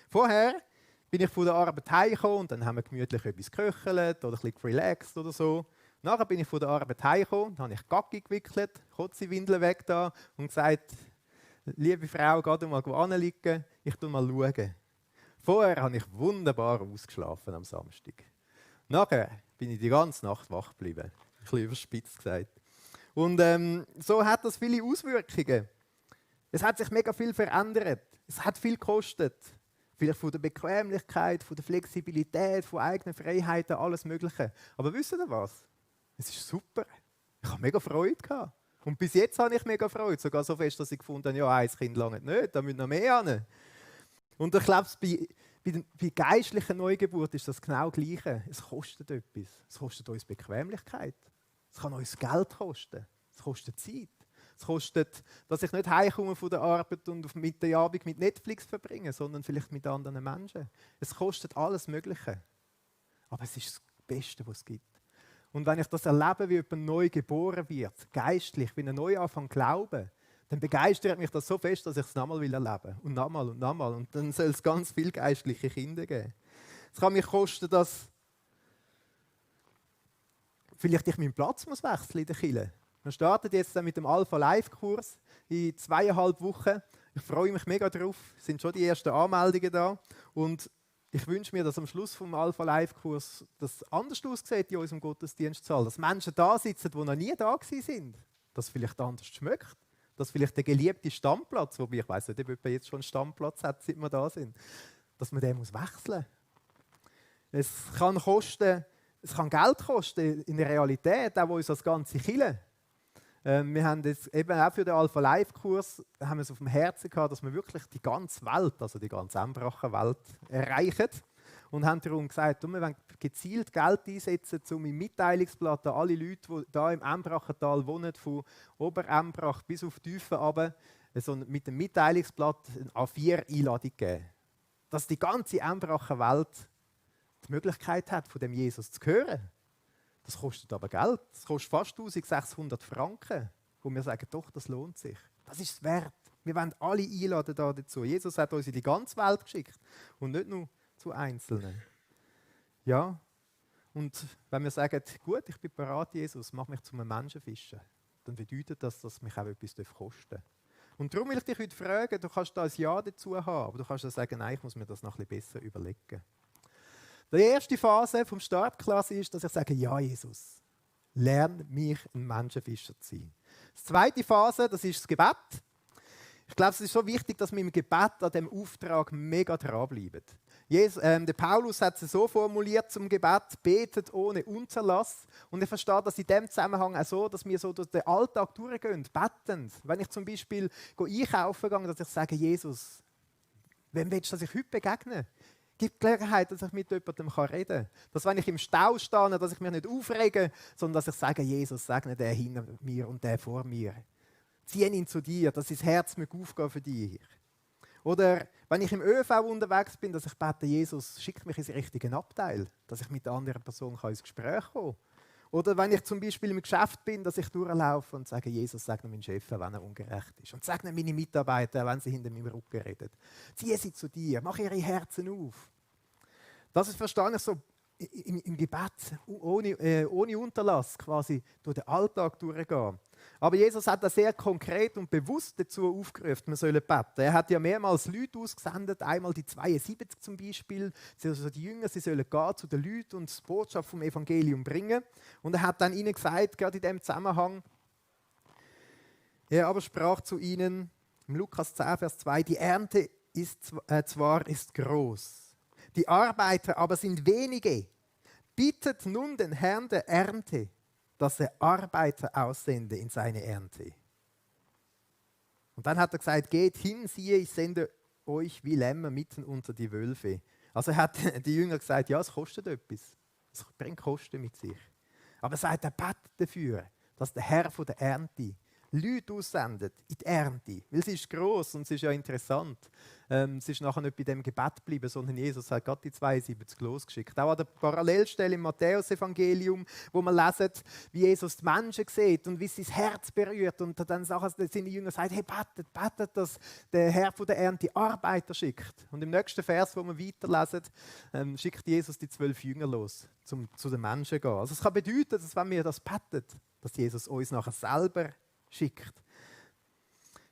Vorher bin ich von der Arbeit heimgekommen und dann haben wir gemütlich etwas geköchelt oder ein bisschen relaxed oder so. Nachher bin ich von der Arbeit heimgekommen, dann habe ich Gacki gewickelt, Kotzi-Windeln weg da und gesagt, liebe Frau, geh du mal anliegen, ich tu mal schauen. Vorher habe ich wunderbar ausgeschlafen am Samstag. Nachher bin ich die ganze Nacht wach geblieben. Ein bisschen überspitzt gesagt. Und so hat das viele Auswirkungen. Es hat sich mega viel verändert. Es hat viel gekostet. Vielleicht von der Bequemlichkeit, von der Flexibilität, von eigenen Freiheiten, alles Mögliche. Aber wisst ihr was? Es ist super. Ich habe mega Freude gehabt. Und bis jetzt habe ich mega Freude. Sogar so fest, dass ich gefunden habe, ja, 1 Kind lange nicht, da müssen noch mehr hin. Und ich glaube, bei geistlicher Neugeburt ist das genau das Gleiche. Es kostet etwas. Es kostet uns Bequemlichkeit. Es kann uns Geld kosten. Es kostet Zeit. Es kostet, dass ich nicht heimkomme von der Arbeit und auf Mittagabend mit Netflix verbringe, sondern vielleicht mit anderen Menschen. Es kostet alles Mögliche. Aber es ist das Beste, was es gibt. Und wenn ich das erlebe, wie jemand neu geboren wird, geistlich, wie er neu anfängt zu glauben, dann begeistert mich das so fest, dass ich es nochmal erleben will. Und nochmal und nochmal. Und dann soll es ganz viele geistliche Kinder geben. Es kann mich kosten, dass vielleicht ich meinen Platz muss wechseln in der Kirche. Wir starten jetzt mit dem Alpha-Live-Kurs in 2,5 Wochen. Ich freue mich mega drauf. Es sind schon die ersten Anmeldungen da. Und ich wünsche mir, dass am Schluss des Alpha-Live-Kurs das anders aussieht in unserem Gottesdienstsaal. Dass Menschen da sitzen, die noch nie da sind. Dass es vielleicht anders schmeckt. Dass vielleicht der geliebte Stammplatz, wobei ich weiss nicht, ob jemand jetzt schon einen Stammplatz hat, seit wir da sind, dass man den wechseln muss. Es kann Geld kosten in der Realität, auch uns als ganze Kirche. Wir haben jetzt eben auch für den Alpha-Live-Kurs haben wir es auf dem Herzen gehabt, dass wir wirklich die ganze Welt, also die ganze Embracher Welt, erreichen. Und haben darum gesagt, wir wollen gezielt Geld einsetzen, um im Mitteilungsblatt an alle Leute, die hier im Embrachental wohnen, von Oberembrach bis auf Tiefen runter, also mit dem Mitteilungsblatt eine A4-Einladung geben. Dass die ganze Embracher Welt die Möglichkeit hat, von dem Jesus zu hören. Das kostet aber Geld. Das kostet fast 1600 Franken, wo wir sagen, doch, das lohnt sich. Das ist es wert. Wir wollen alle einladen dazu. Jesus hat uns in die ganze Welt geschickt und nicht nur zu Einzelnen. Ja, und wenn wir sagen, gut, ich bin bereit, Jesus, mach mich zu einem Menschenfischer, dann bedeutet das, dass mich auch etwas kosten darf. Und darum will ich dich heute fragen, du kannst da ein Ja dazu haben, aber du kannst auch sagen, nein, ich muss mir das noch ein bisschen besser überlegen. Die erste Phase vom Startklasse ist, dass ich sage, ja Jesus, lerne mich ein Menschenfischer zu sein. Die zweite Phase, das ist das Gebet. Ich glaube, es ist so wichtig, dass wir im Gebet an diesem Auftrag mega dranbleiben. Der Paulus hat es so formuliert zum Gebet, betet ohne Unterlass. Und ich verstehe das in dem Zusammenhang auch so, dass wir so durch den Alltag durchgehen, betend. Wenn ich zum Beispiel einkaufen gehe, dass ich sage, Jesus, wem willst du, dass ich heute begegne? Gib Gelegenheit, dass ich mit jemandem reden kann. Dass wenn ich im Stau stehe, dass ich mich nicht aufrege, sondern dass ich sage, Jesus, segne den hinter mir und den vor mir. Zieh ihn zu dir, dass sein Herz aufgehen für dich. Oder wenn ich im ÖV unterwegs bin, dass ich bete, Jesus, schick mich ins richtige Abteil, dass ich mit der anderen Person ins Gespräch kommen kann. Oder wenn ich zum Beispiel im Geschäft bin, dass ich durchlaufe und sage, Jesus, segne meinen Chef, wenn er ungerecht ist. Und segne meine Mitarbeiter, wenn sie hinter meinem Rücken reden. Ziehe sie zu dir, mach ihre Herzen auf. Das ist verstehe ich so im Gebet, ohne Unterlass quasi durch den Alltag durchgehen. Aber Jesus hat das sehr konkret und bewusst dazu aufgerufen, wir sollen beten. Er hat ja mehrmals Leute ausgesendet, einmal die 72 zum Beispiel, also die Jünger, sie sollen gehen zu den Leuten und die Botschaft vom Evangelium bringen. Und er hat dann ihnen gesagt, gerade in diesem Zusammenhang, er aber sprach zu ihnen, im Lukas 10, Vers 2, die Ernte ist zwar groß, die Arbeiter aber sind wenige. Bittet nun den Herrn der Ernte, dass er Arbeiter aussende in seine Ernte. Und dann hat er gesagt, geht hin, siehe, ich sende euch wie Lämmer mitten unter die Wölfe. Also hat die Jünger gesagt, ja, es kostet etwas. Es bringt Kosten mit sich. Aber er sagt, er betet dafür, dass der Herr von der Ernte Leute aussendet in die Ernte. Weil sie ist gross und sie ist ja interessant. Sie ist nachher nicht bei dem Gebet geblieben, sondern Jesus hat gerade die 72 losgeschickt. Auch an der Parallelstelle im Matthäus-Evangelium, wo man lesen, wie Jesus die Menschen sieht und wie sein Herz berührt. Und dann sagen seine Jünger, hey, betet, dass der Herr von der Ernte Arbeiter schickt. Und im nächsten Vers, wo wir weiterlesen, schickt Jesus die 12 Jünger los, zu den Menschen zu gehen. Also es kann bedeuten, dass wenn wir das beten, dass Jesus uns nachher selber schickt.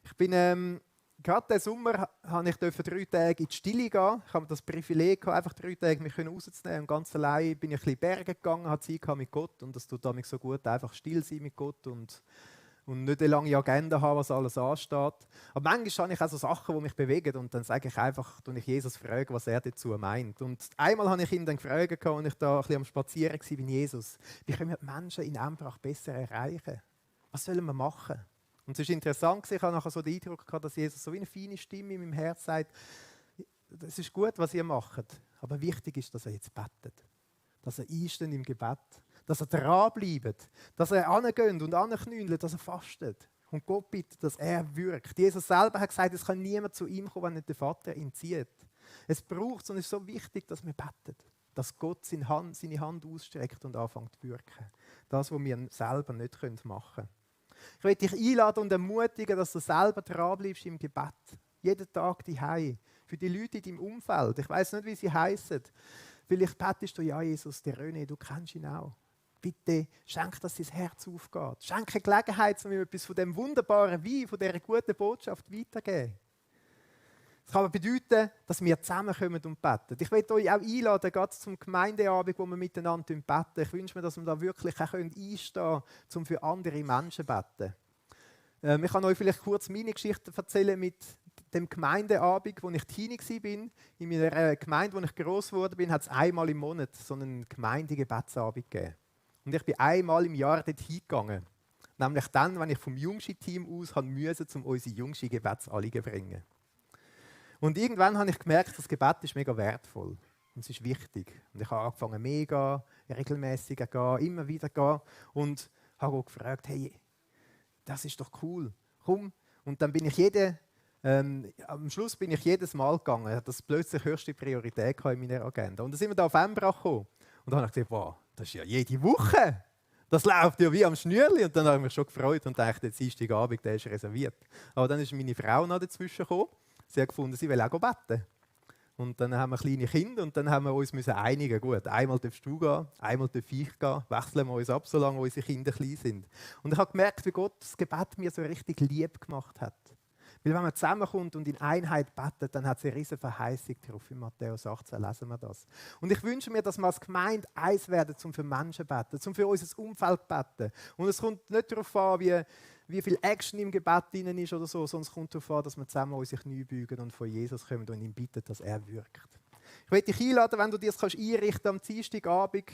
Ich bin gerade diesen Sommer durfte ich 3 Tage in die Stille gehen. Ich habe das Privileg gehabt, einfach 3 Tage mich rauszunehmen. Und ganz allein bin ich ein bisschen in die Berge gegangen, habe Zeit mit Gott. Und das tut mich so gut, einfach still sein mit Gott und nicht eine lange Agenda haben, was alles ansteht. Aber manchmal habe ich auch so Sachen, die mich bewegen. Und dann sage ich einfach, ich Jesus fragen, was er dazu meint. Und einmal habe ich ihn dann gefragt, als ich da ein bisschen am Spazieren war, bin Jesus, wie können wir die Menschen in Embrach besser erreichen? Was sollen wir machen? Und es ist interessant, ich habe nachher so den Eindruck gehabt, dass Jesus so wie eine feine Stimme in meinem Herz sagt, das ist gut, was ihr macht, aber wichtig ist, dass er jetzt betet. Dass er einsteht im Gebet, dass er dranbleibt, dass er angeht und anknündelt, dass er fastet. Und Gott bittet, dass er wirkt. Jesus selber hat gesagt, es kann niemand zu ihm kommen, wenn nicht der Vater ihn zieht. Es braucht und es ist so wichtig, dass wir beten. Dass Gott seine Hand ausstreckt und anfängt zu wirken. Das, was wir selber nicht machen können. Ich möchte dich einladen und ermutigen, dass du selber dranbleibst im Gebet. Jeden Tag daheim. Für die Leute in deinem Umfeld. Ich weiss nicht, wie sie heissen. Vielleicht betest du, ja Jesus, der René, du kennst ihn auch. Bitte schenk, dass sein Herz aufgeht. Schenke Gelegenheit, um ihm etwas von dem wunderbaren Wein, von dieser guten Botschaft weiterzugeben. Das kann aber bedeuten, dass wir zusammenkommen und beten. Ich möchte euch auch einladen, gerade zum Gemeindeabend, wo wir miteinander beten. Ich wünsche mir, dass wir da wirklich auch einstehen können, um für andere Menschen zu beten. Ich kann euch vielleicht kurz meine Geschichte erzählen mit dem Gemeindeabend, wo ich Teenie war. In meiner Gemeinde, wo ich gross geworden bin, hat es einmal im Monat so einen Gemeindegebetsabend gegeben. Und ich bin einmal im Jahr dort hingegangen. Nämlich dann, wenn ich vom Jungski-Team aus musste, um unsere Jungski-Gebetsanliegen zu bringen. Und irgendwann habe ich gemerkt, das Gebet ist mega wertvoll. Und es ist wichtig. Und ich habe angefangen, mega regelmäßig zu gehen, immer wieder zu gehen. Und habe auch gefragt, hey, das ist doch cool. Komm. Und dann bin ich am Schluss bin ich jedes Mal gegangen. Das plötzlich höchste Priorität in meiner Agenda. Und dann sind wir da auf Embrach gekommen. Und dann habe ich gesagt, wow, das ist ja jede Woche. Das läuft ja wie am Schnürli. Und dann habe ich mich schon gefreut und dachte, der Dienstagabend, der ist reserviert. Aber dann ist meine Frau noch dazwischen gekommen. Sie hat gefunden, sie will auch beten. Und dann haben wir kleine Kinder und dann haben wir uns einigen. Gut, einmal darfst du gehen, einmal darf ich gehen. Wechseln wir uns ab, solange unsere Kinder klein sind. Und ich habe gemerkt, wie Gott das Gebet mir so richtig lieb gemacht hat. Weil wenn man zusammenkommt und in Einheit betet, dann hat es eine riesige Verheißung drauf. In Matthäus 18 lesen wir das. Und ich wünsche mir, dass wir als Gemeinde eins werden, um für Menschen zu beten, um für unser Umfeld zu beten. Und es kommt nicht darauf an, wie viel Action im Gebet drin ist oder so, sondern es kommt darauf an, dass wir zusammen unsere Knie beugen und vor Jesus kommen und ihn bitten, dass er wirkt. Ich möchte dich einladen, wenn du dir das einrichten am Dienstagabend,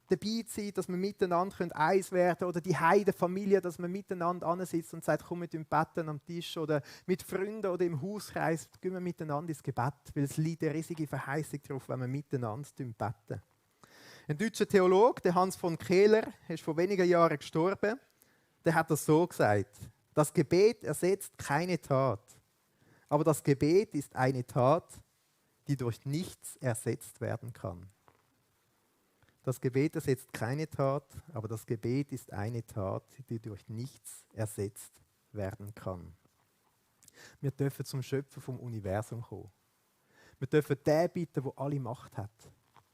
dabei zu sein, dass wir miteinander eins werden können, oder die Heidenfamilie, dass man miteinander ansitzt und sagt, komm mit dem Betten am Tisch oder mit Freunden oder im Hauskreis, gehen wir miteinander ins Gebet, weil es liegt eine riesige Verheißung darauf, wenn wir miteinander beten. Ein deutscher Theologe, der Hans von Kehler, ist vor wenigen Jahren gestorben, der hat das so gesagt: Das Gebet ersetzt keine Tat, aber das Gebet ist eine Tat, die durch nichts ersetzt werden kann. Das Gebet ersetzt keine Tat, aber das Gebet ist eine Tat, die durch nichts ersetzt werden kann. Wir dürfen zum Schöpfer vom Universum kommen. Wir dürfen den bitten, der alle Macht hat,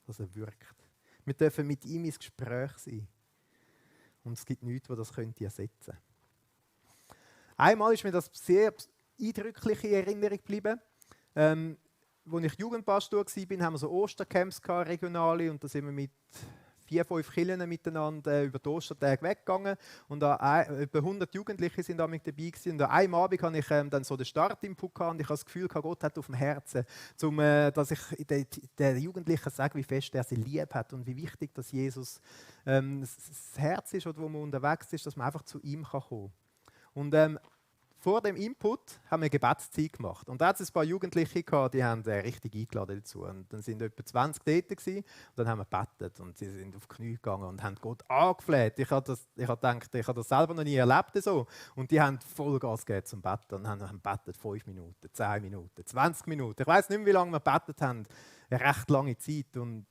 dass er wirkt. Wir dürfen mit ihm ins Gespräch sein. Und es gibt nichts, das das könnte ersetzen. Einmal ist mir das sehr eindrücklich in Erinnerung geblieben. Als ich Jugendpastor war, haben wir so Ostercamps regionale, und da sind wir mit 4, 5 Kirchen miteinander über die Ostertage weggegangen und etwa 100 Jugendliche sind damit dabei gewesen. Und an einem Abend hatte ich dann so den Startinput und ich habe das Gefühl, Gott hat auf dem Herzen, dass ich den Jugendlichen sage, wie fest er sie lieb hat und wie wichtig, dass Jesus das Herz ist, wo man unterwegs ist, dass man einfach zu ihm kommen kann. Und vor dem Input haben wir eine Gebetszeit gemacht. Und da hat es ein paar Jugendliche gehabt, die haben richtig eingeladen dazu. Und dann sind etwa 20 dort gewesen, und dann haben wir gebetet und sie sind auf die Knie gegangen und haben Gott angefleht. Ich habe gedacht, ich habe das selber noch nie erlebt so. Und die haben Vollgas gegeben zum Betten und haben gebetet 5 Minuten, 10 Minuten, 20 Minuten. Ich weiß nicht mehr, wie lange wir gebetet haben. Eine recht lange Zeit. Und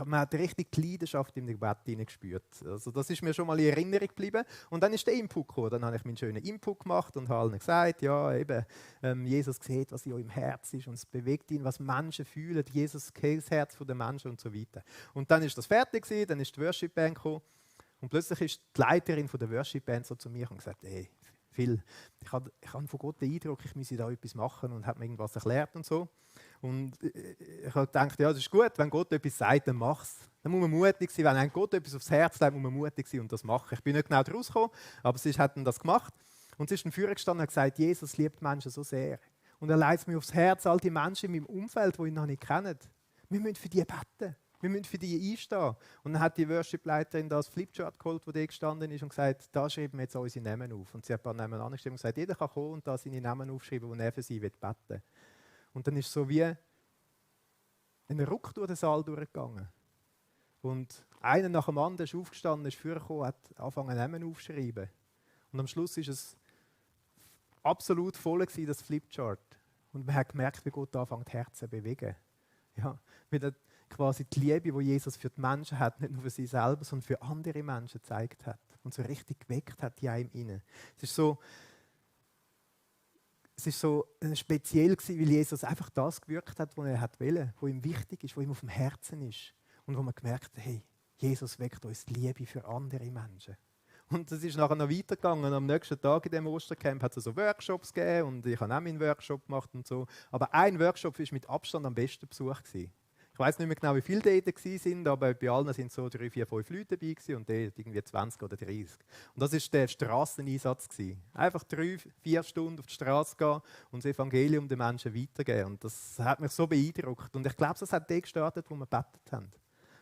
man hat richtig die Leidenschaft im Gebet hineingespürt. Also das ist mir schon mal in Erinnerung geblieben. Und dann ist der Input gekommen. Dann habe ich meinen schönen Input gemacht und habe allen gesagt, ja, eben, Jesus sieht, was in eurem Herz ist und es bewegt ihn, was Menschen fühlen. Jesus kennt das Herz der Menschen und so weiter. Und dann ist das fertig gewesen, dann ist die Worship Band gekommen und plötzlich ist die Leiterin der Worship Band so zu mir und gesagt, hey, Phil, ich habe von Gott den Eindruck, ich müsse da etwas machen und habe mir irgendwas erklärt und so. Und ich habe gedacht, ja, das ist gut, wenn Gott etwas sagt, dann mach es. Dann muss man mutig sein. Wenn Gott etwas aufs Herz legt, muss man mutig sein und das machen. Ich bin nicht genau daraus gekommen, aber sie hat das gemacht. Und sie ist dann vorne gestanden und hat gesagt, Jesus liebt Menschen so sehr. Und er legt mir aufs Herz, all die Menschen in meinem Umfeld, die ihn noch nicht kennen. Wir müssen für die beten. Wir müssen für die einstehen. Und dann hat die Worship-Leiterin das Flipchart geholt, wo die gestanden ist und gesagt, da schreiben wir jetzt unsere Namen auf. Und sie hat ein paar Namen angeschrieben und gesagt, jeder kann kommen und da seine Namen aufschreiben, die er für sie beten will. Und dann ist so wie ein Ruck durch den Saal durchgegangen. Und einer nach dem anderen ist aufgestanden, ist vorgekommen, hat angefangen Namen aufzuschreiben. Und am Schluss war es absolut voll gewesen, das Flipchart. Und man hat gemerkt, wie Gott anfängt, die Herzen zu bewegen. Ja, weil quasi die Liebe, die Jesus für die Menschen hat, nicht nur für sich selber, sondern für andere Menschen gezeigt hat. Und so richtig geweckt hat in einem innen. Es ist so speziell gewesen, weil Jesus einfach das gewirkt hat, was er wollte, was ihm wichtig ist, was ihm auf dem Herzen ist. Und wo man gemerkt hat, hey, Jesus weckt uns die Liebe für andere Menschen. Und das ist nachher noch weitergegangen. Am nächsten Tag in dem Ostercamp hat es so Workshops gegeben und ich habe auch meinen Workshop gemacht und so. Aber ein Workshop war mit Abstand am besten besucht gewesen. Ich weiß nicht mehr genau, wie viele dort waren, aber bei allen sind so 3, 4, 5 Leute dabei gewesen und dort irgendwie 20 oder 30. Und das war der Strasseneinsatz gewesen. Einfach 3, 4 Stunden auf die Straße gehen und das Evangelium den Menschen weitergeben. Und das hat mich so beeindruckt. Und ich glaube, das hat gestartet, wo wir gebetet haben.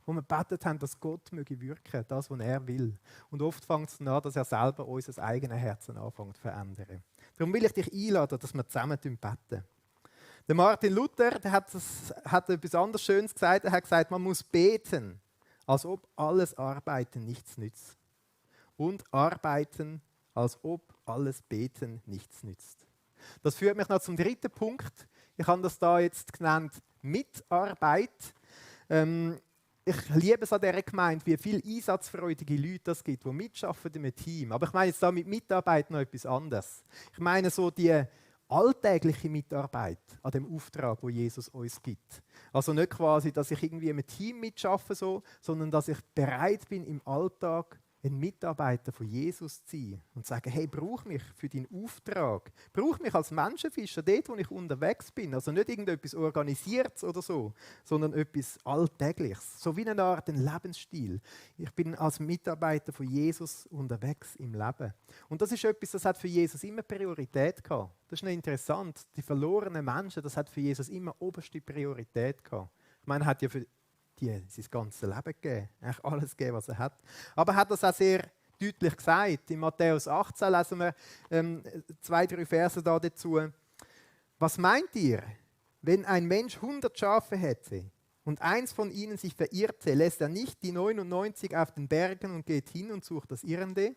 Wo wir gebetet haben, dass Gott möge wirken, das, was er will. Und oft fängt es an, dass er selber unser eigenes Herzen anfängt zu verändern. Darum will ich dich einladen, dass wir zusammen beten. Der Martin Luther der hat etwas anderes Schönes gesagt. Er hat gesagt, man muss beten, als ob alles Arbeiten nichts nützt. Und arbeiten, als ob alles Beten nichts nützt. Das führt mich noch zum dritten Punkt. Ich habe das da jetzt genannt Mitarbeit. Ich liebe es an dieser Gemeinde, wie viele einsatzfreudige Leute es gibt, die mitarbeiten im Team. Aber ich meine jetzt da mit Mitarbeit noch etwas anderes. Ich meine so die alltägliche Mitarbeit an dem Auftrag, wo Jesus uns gibt. Also nicht quasi, dass ich irgendwie im Team mitarbeite, sondern dass ich bereit bin, im Alltag ein Mitarbeiter von Jesus zu sein und zu sagen, hey, brauch mich für deinen Auftrag. Brauch mich als Menschenfischer dort, wo ich unterwegs bin. Also nicht irgendetwas Organisiertes oder so, sondern etwas Alltägliches. So wie eine Art ein Lebensstil. Ich bin als Mitarbeiter von Jesus unterwegs im Leben. Und das ist etwas, das hat für Jesus immer Priorität gehabt. Das ist noch interessant. Die verlorenen Menschen, das hat für Jesus immer oberste Priorität gehabt. Ich meine, er hat ja für sein ganzes Leben gegeben, eigentlich alles gegeben, was er hat. Aber er hat das auch sehr deutlich gesagt. In Matthäus 18 lesen wir 2, 3 Verse da dazu. Was meint ihr, wenn ein Mensch 100 Schafe hätte und eins von ihnen sich verirrte, lässt er nicht die 99 auf den Bergen und geht hin und sucht das Irrende?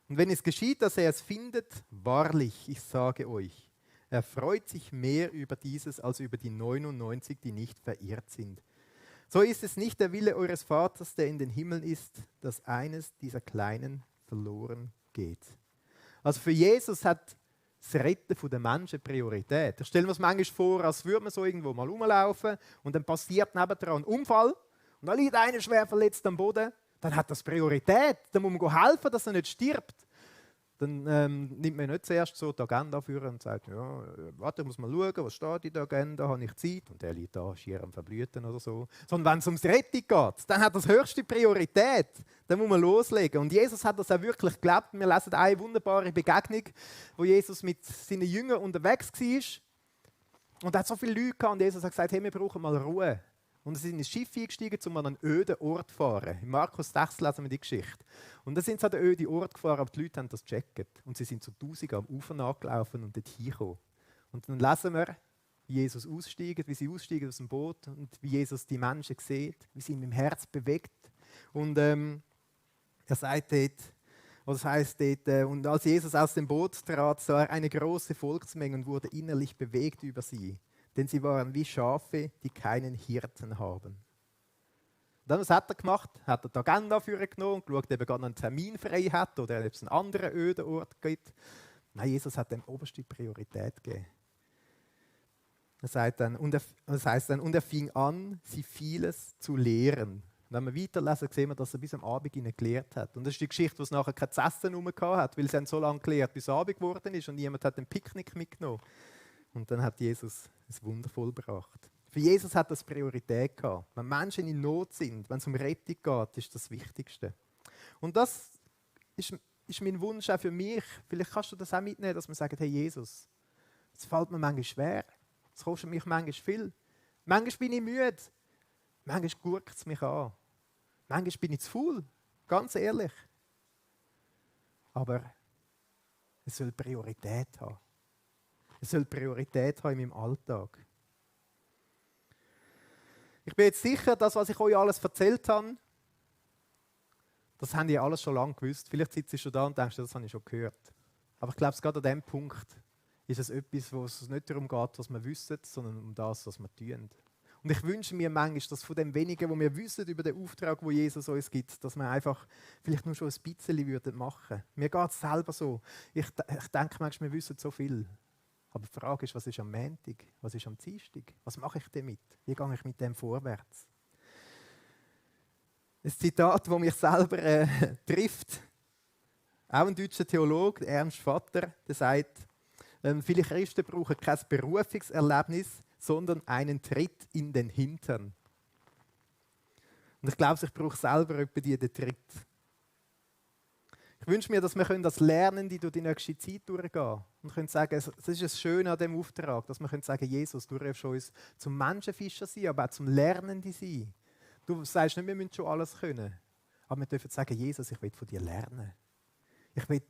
Und wenn es geschieht, dass er es findet, wahrlich, ich sage euch, er freut sich mehr über dieses als über die 99, die nicht verirrt sind. So ist es nicht der Wille eures Vaters, der in den Himmeln ist, dass eines dieser Kleinen verloren geht. Also für Jesus hat das Retten der Menschen Priorität. Ich stelle mir es manchmal vor, als würde man so irgendwo mal rumlaufen und dann passiert nebendran ein Unfall und dann liegt einer schwer verletzt am Boden. Dann hat das Priorität. Dann muss man helfen, dass er nicht stirbt. dann nimmt man nicht zuerst so die Agenda für und sagt, ja, warte, ich muss mal schauen, was steht in der Agenda, habe ich Zeit? Und der liegt da schier am Verblüten oder so. Sondern wenn es ums Rettung geht, dann hat das höchste Priorität. Dann muss man loslegen. Und Jesus hat das auch wirklich gelebt. Wir lesen eine wunderbare Begegnung, wo Jesus mit seinen Jüngern unterwegs war. Und er hat so viele Leute gehabt und Jesus hat gesagt, hey, wir brauchen mal Ruhe. Und sie sind ins Schiff eingestiegen, um an einen öden Ort zu fahren. In Markus 6 lesen wir die Geschichte. Und dann sind sie an den öden Ort gefahren, aber die Leute haben das gecheckt. Und sie sind zu Tausenden am Ufer nachgelaufen und dort hingekommen. Und dann lesen wir, wie Jesus aussteigt, wie sie aussteigen aus dem Boot und wie Jesus die Menschen sieht, wie sie ihn im Herz bewegt. Und er sagt dort, was heißt dort, und als Jesus aus dem Boot trat, sah er eine große Volksmenge und wurde innerlich bewegt über sie. Denn sie waren wie Schafe, die keinen Hirten haben. Und dann, was hat er gemacht? Hat er die Agenda für genommen und geschaut, ob er gerade einen Termin frei hat oder ob es einen anderen öden Ort gibt. Nein, Jesus hat dem oberste Priorität gegeben. Er sagt dann, und er fing an, sie vieles zu lehren. Und wenn wir weiterlesen, sehen wir, dass er bis am Abend ihnen gelehrt hat. Und das ist die Geschichte, wo es nachher kein Essen rum hat, weil sie haben so lange gelehrt, bis es Abend geworden ist und niemand hat ein Picknick mitgenommen. Und dann hat Jesus ein Wunder vollbracht. Für Jesus hat das Priorität gehabt. Wenn Menschen in Not sind, wenn es um Rettung geht, ist das Wichtigste. Und das ist mein Wunsch auch für mich. Vielleicht kannst du das auch mitnehmen, dass man sagt, hey Jesus, es fällt mir manchmal schwer. Es kostet mich manchmal viel. Manchmal bin ich müde. Manchmal guckt es mich an. Manchmal bin ich zu faul. Ganz ehrlich. Aber es soll Priorität haben. Es soll Priorität haben in meinem Alltag. Ich bin jetzt sicher, das, was ich euch alles erzählt habe, das habt ihr alles schon lange gewusst. Vielleicht sitzt ihr schon da und denkst, das habe ich schon gehört. Aber ich glaube, gerade an diesem Punkt ist es etwas, wo es nicht darum geht, was wir wissen, sondern um das, was wir tun. Und ich wünsche mir manchmal, dass von dem Wenigen, was wir wissen über den Auftrag, den Jesus uns gibt, dass wir einfach vielleicht nur schon ein bisschen machen würden. Mir geht es selber so. Ich denke manchmal, wir wissen so viel. Aber die Frage ist, was ist am Montag? Was ist am Dienstag? Was mache ich damit? Wie gehe ich mit dem vorwärts? Ein Zitat, das mich selber trifft. Auch ein deutscher Theologe, Ernst Vater, der sagt, viele Christen brauchen kein Berufungserlebnis, sondern einen Tritt in den Hintern. Und ich glaube, ich brauche selber etwa den Tritt. Ich wünsche mir, dass wir als Lernende durch die nächste Zeit durchgehen und können sagen, es ist das Schöne an diesem Auftrag, dass wir sagen, Jesus, du darfst uns zum Menschenfischer sein, aber auch zum Lernenden sein. Du sagst nicht, wir müssen schon alles können, aber wir dürfen sagen, Jesus, ich will von dir lernen. Ich will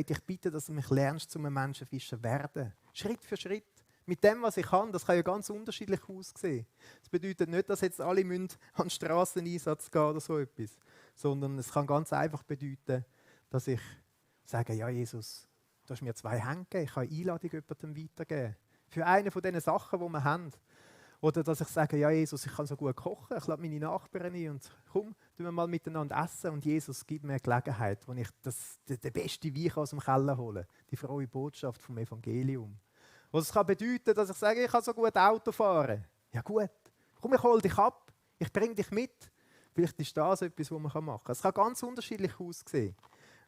dich bitten, dass du mich lernst, zum Menschenfischer werden. Schritt für Schritt. Mit dem, was ich kann, das kann ja ganz unterschiedlich aussehen. Das bedeutet nicht, dass jetzt alle an den Strasseneinsatz gehen oder so etwas, sondern es kann ganz einfach bedeuten, dass ich sage, ja Jesus, du hast mir 2 Hände gegeben, ich kann eine Einladung jemandem weitergeben. Für eine von diesen Sachen, die wir haben. Oder dass ich sage, ja Jesus, ich kann so gut kochen, ich lade meine Nachbarn ein und komm, tun wir mal miteinander essen und Jesus gibt mir eine Gelegenheit, wo ich den besten Wein aus dem Keller hole, die frohe Botschaft vom Evangelium. Oder es kann bedeuten, dass ich sage, ich kann so gut Auto fahren. Ja gut, komm, ich hole dich ab, ich bringe dich mit. Vielleicht ist das etwas, was man machen kann. Es kann ganz unterschiedlich aussehen.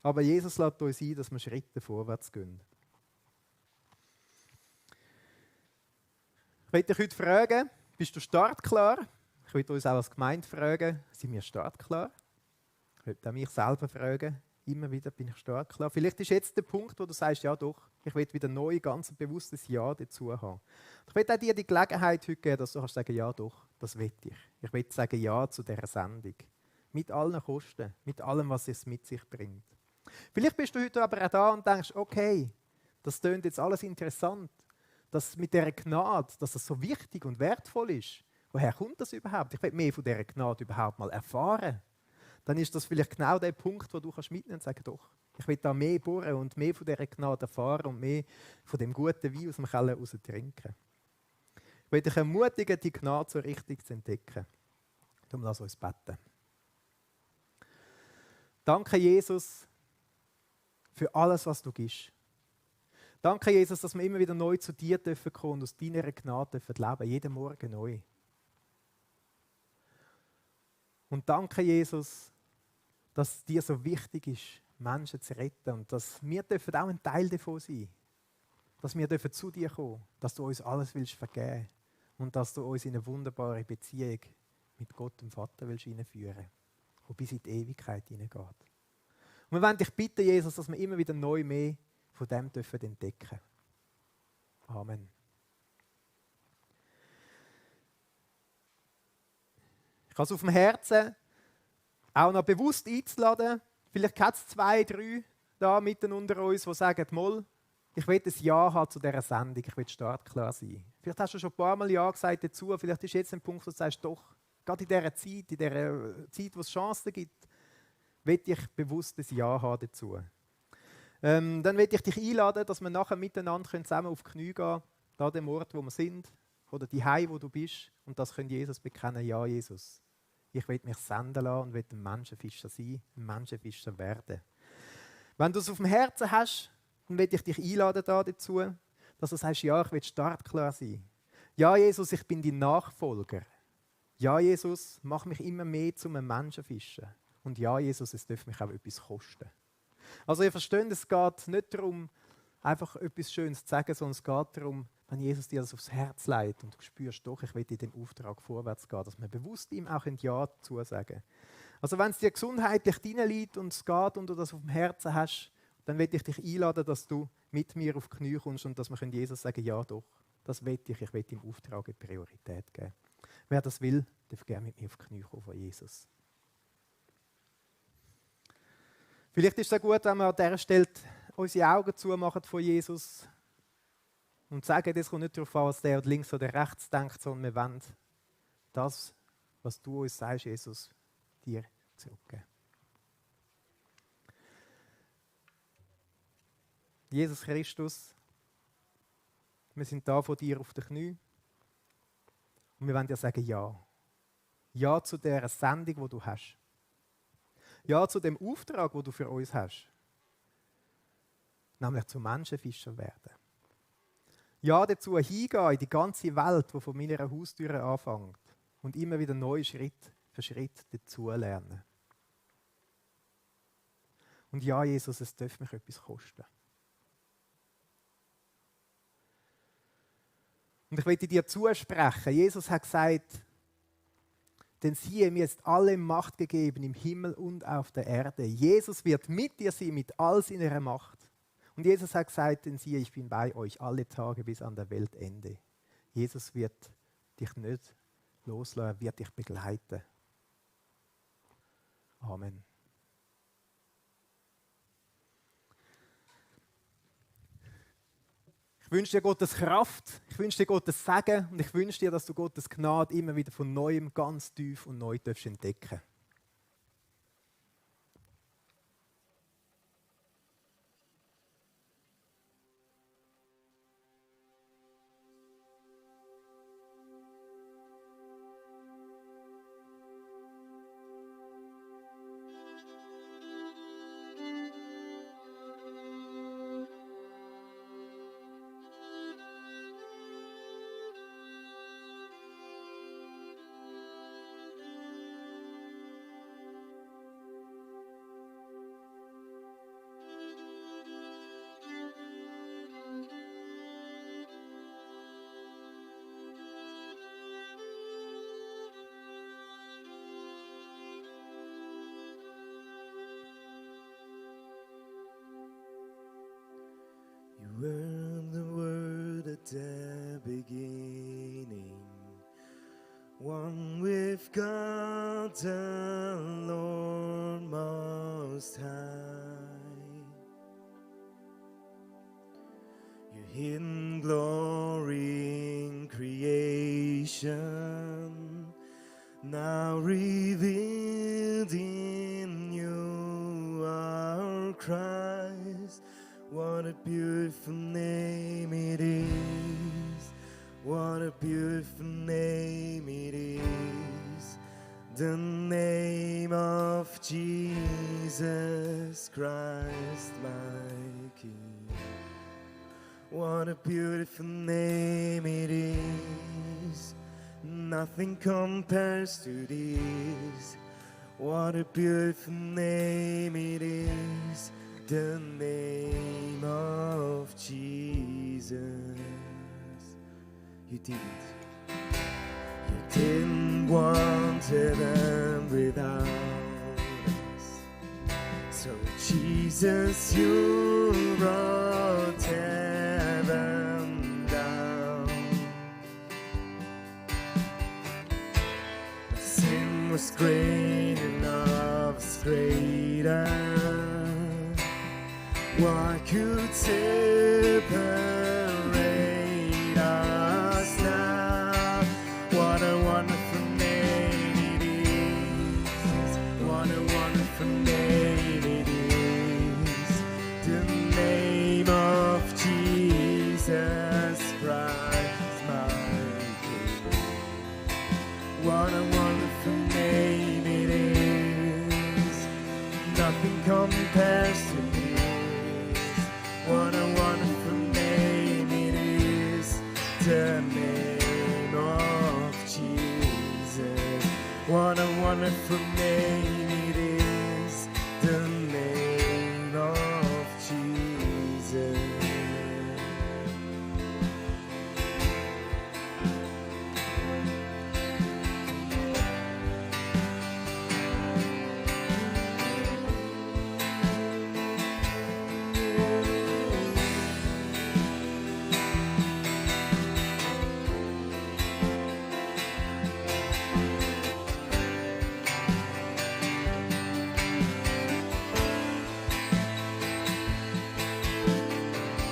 Aber Jesus lädt uns ein, dass wir Schritte vorwärts gehen. Ich möchte dich heute fragen, bist du startklar? Ich möchte uns auch als Gemeinde fragen, sind wir startklar? Ich möchte auch mich selber fragen, immer wieder, bin ich startklar? Vielleicht ist jetzt der Punkt, wo du sagst, ja doch, ich will wieder neu, ganz bewusstes Ja dazu haben. Ich möchte auch dir die Gelegenheit heute geben, dass du kannst sagen, ja doch, das will ich. Ich will sagen Ja zu dieser Sendung. Mit allen Kosten, mit allem, was es mit sich bringt. Vielleicht bist du heute aber auch da und denkst, okay, das klingt jetzt alles interessant, dass mit dieser Gnade, dass das so wichtig und wertvoll ist. Woher kommt das überhaupt? Ich will mehr von dieser Gnade überhaupt mal erfahren. Dann ist das vielleicht genau der Punkt, wo du mitnehmen kannst und sagen, doch, ich will da mehr bohren und mehr von dieser Gnade erfahren und mehr von dem guten Wein aus dem Keller raus trinken. Ich will dich ermutigen, die Gnade so richtig zu entdecken. Darum lass uns beten. Danke, Jesus, für alles, was du gibst. Danke, Jesus, dass wir immer wieder neu zu dir dürfen kommen und aus deiner Gnade dürfen leben, jeden Morgen neu. Und danke, Jesus, dass es dir so wichtig ist, Menschen zu retten und dass wir dürfen auch ein Teil davon sein. Dass wir dürfen zu dir kommen, dass du uns alles willst vergeben und dass du uns in eine wunderbare Beziehung mit Gott, dem Vater, willst hineinführen, die bis in die Ewigkeit hineingeht. Und wir wollen dich bitten, Jesus, dass wir immer wieder neu mehr von dem dürfen entdecken. Amen. Ich habe es auf dem Herzen, auch noch bewusst einzuladen. Vielleicht gibt es 2, 3 da mitten unter uns, die sagen, Moll, ich will ein Ja haben zu dieser Sendung, ich will startklar sein. Vielleicht hast du schon ein paar Mal Ja gesagt dazu, vielleicht ist jetzt ein Punkt, wo du sagst, doch, gerade in dieser Zeit, wo es Chancen gibt, will ich bewusst ein Ja haben dazu. Dann will ich dich einladen, dass wir nachher miteinander zusammen auf die Knie gehen, da an dem Ort, wo wir sind, oder die Heim, wo du bist, und das können Jesus bekennen, ja Jesus. Ich will mich senden lassen und will ein Menschenfischer sein, ein Menschenfischer werden. Wenn du es auf dem Herzen hast, dann will ich dich einladen dazu, dass du sagst, ja, ich will startklar sein. Ja, Jesus, ich bin dein Nachfolger. Ja, Jesus, mach mich immer mehr zu einem Menschenfischer. Und ja, Jesus, es darf mich auch etwas kosten. Also ihr versteht, es geht nicht darum, einfach etwas Schönes zu sagen, sondern es geht darum, wenn Jesus dir das aufs Herz legt und du spürst, doch, ich will in dem Auftrag vorwärts gehen, dass man bewusst ihm auch ein Ja zusagen. Also wenn es dir gesundheitlich reinliegt und es geht und du das auf dem Herzen hast, dann will ich dich einladen, dass du mit mir auf die Knie kommst und dass wir Jesus sagen, ja doch, das will ich will dem Auftrag eine Priorität geben. Wer das will, darf gerne mit mir auf die Knie kommen von Jesus. Vielleicht ist es gut, wenn wir an dieser Stelle unsere Augen zumachen von Jesus und sagen, es kommt nicht darauf an, was der links oder rechts denkt, sondern wir wollen das, was du uns sagst, Jesus, dir zurückgeben. Jesus Christus, wir sind da vor dir auf den Knien und wir wollen dir sagen, ja. Ja zu dieser Sendung, die du hast. Ja zu dem Auftrag, den du für uns hast. Nämlich zum Menschenfischer werden. Ja dazu hingehen in die ganze Welt, die von meiner Haustür anfängt und immer wieder neu Schritt für Schritt dazulernen. Und ja, Jesus, es darf mich etwas kosten. Und ich möchte dir zusprechen, Jesus hat gesagt, denn siehe, mir ist alle Macht gegeben im Himmel und auf der Erde. Jesus wird mit dir sein, mit all seiner Macht. Und Jesus hat gesagt, denn siehe, ich bin bei euch alle Tage bis an der Weltende. Jesus wird dich nicht loslassen, er wird dich begleiten. Amen. Ich wünsche dir Gottes Kraft, ich wünsche dir Gottes Segen und ich wünsche dir, dass du Gottes Gnade immer wieder von Neuem ganz tief und neu entdecken darfst. You were the Word at the beginning, one with God the Lord Most High. Your hidden glory in creation, now revealed in you, our Christ. What a beautiful name it is. What a beautiful name it is. The name of Jesus Christ, my King. What a beautiful name it is. Nothing compares to this. What a beautiful name it is, the name of Jesus. You didn't want heaven without us. So Jesus, you brought heaven down. Sin was great and love was greater. What could separate us now? What a wonderful name it is. What a wonderful name it is. The name of Jesus Christ, my King. What a wonderful name it is. Nothing compares to this. What a wonderful name it is. The name of Jesus. What a wonderful name it is. The name of Jesus.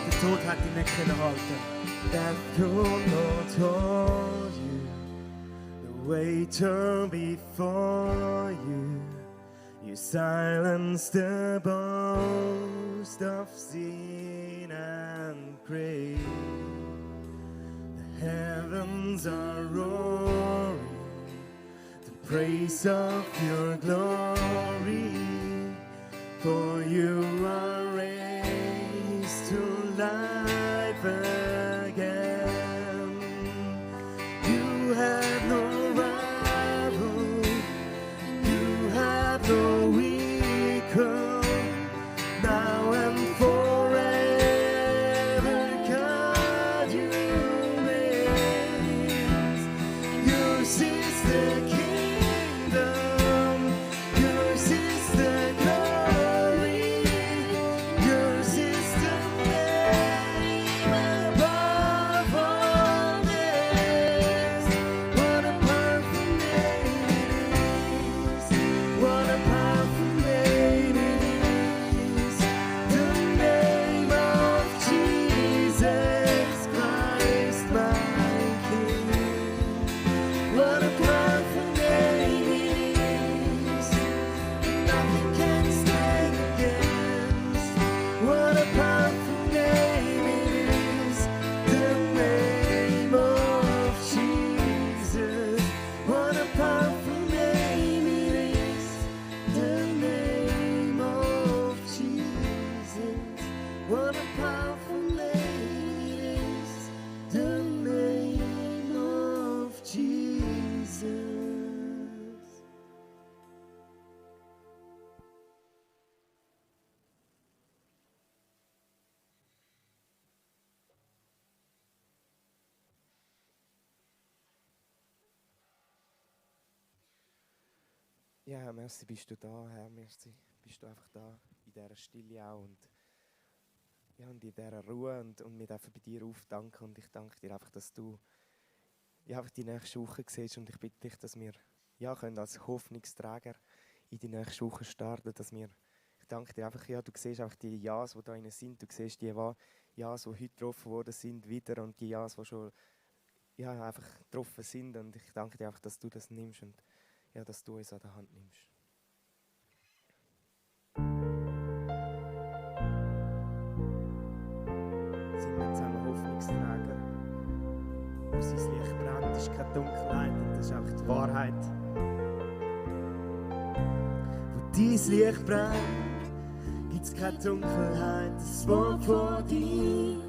Der Tod hat ihn nicht halten. Death could not hold you. The waiter before you. You silenced the boast of sin and grave. The heavens are roaring, the praise of your glory. For you are raised to life again. You have no rival, you have no equal, now and forever. God, you reign. Yours is the kingdom, yours is the glory, yours is the name above all names. What a powerful name it is. What a powerful name it is. The name of Jesus Christ, my King. What a powerful name it is. Nothing can stand against. What a powerful name it is. The name of Jesus. What a powerful name it is. The name of Jesus. What a powerful name it is. The name of Jesus. Ja, Herr, merci, bist du da, Herr, merci, bist du einfach da, in dieser Stille auch und, ja, und in dieser Ruhe und wir dürfen bei dir aufdanken und ich danke dir einfach, dass du ja, einfach die nächste Woche siehst und ich bitte dich, dass wir ja, können als Hoffnungsträger in die nächste Woche starten, dass wir, ich danke dir einfach, ja, du siehst einfach die Ja's, die da drin sind, du siehst die Ja's, die heute getroffen worden sind, wieder und die Ja's, die schon ja, einfach getroffen sind und ich danke dir einfach, dass du das nimmst und ja, dass du uns an der Hand nimmst. Sind wir zusammen Hoffnungsträger, wo sein Licht brennt, ist keine Dunkelheit und das ist einfach die Wahrheit. Wo dein Licht brennt, gibt es keine Dunkelheit, das Wort von dir.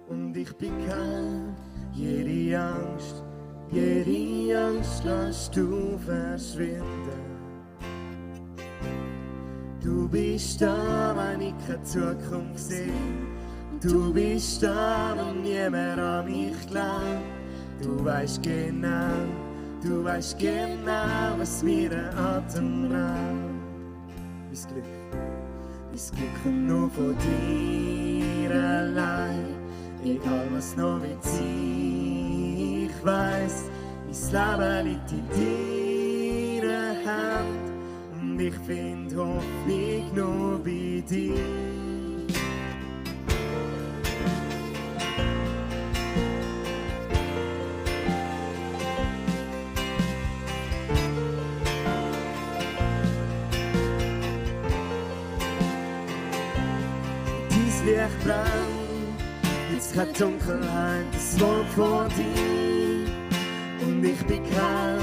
Und ich bekenne jede Angst lässt du verschwinden. Du bist da, wenn ich keine Zukunft sehe. Du bist da, wenn niemand an mich glaubt. Du weißt genau, was mir den Atem raubt. Mein Glück kommt nur von dir allein. Egal was noch wird sein, ich weiss, mein Leben liegt in deiner Hand. Und ich find Hoffnung nur bei dir. Dein Licht brennt, jetzt keine Dunkelheit, das Wort vor dir. Und ich bin krank,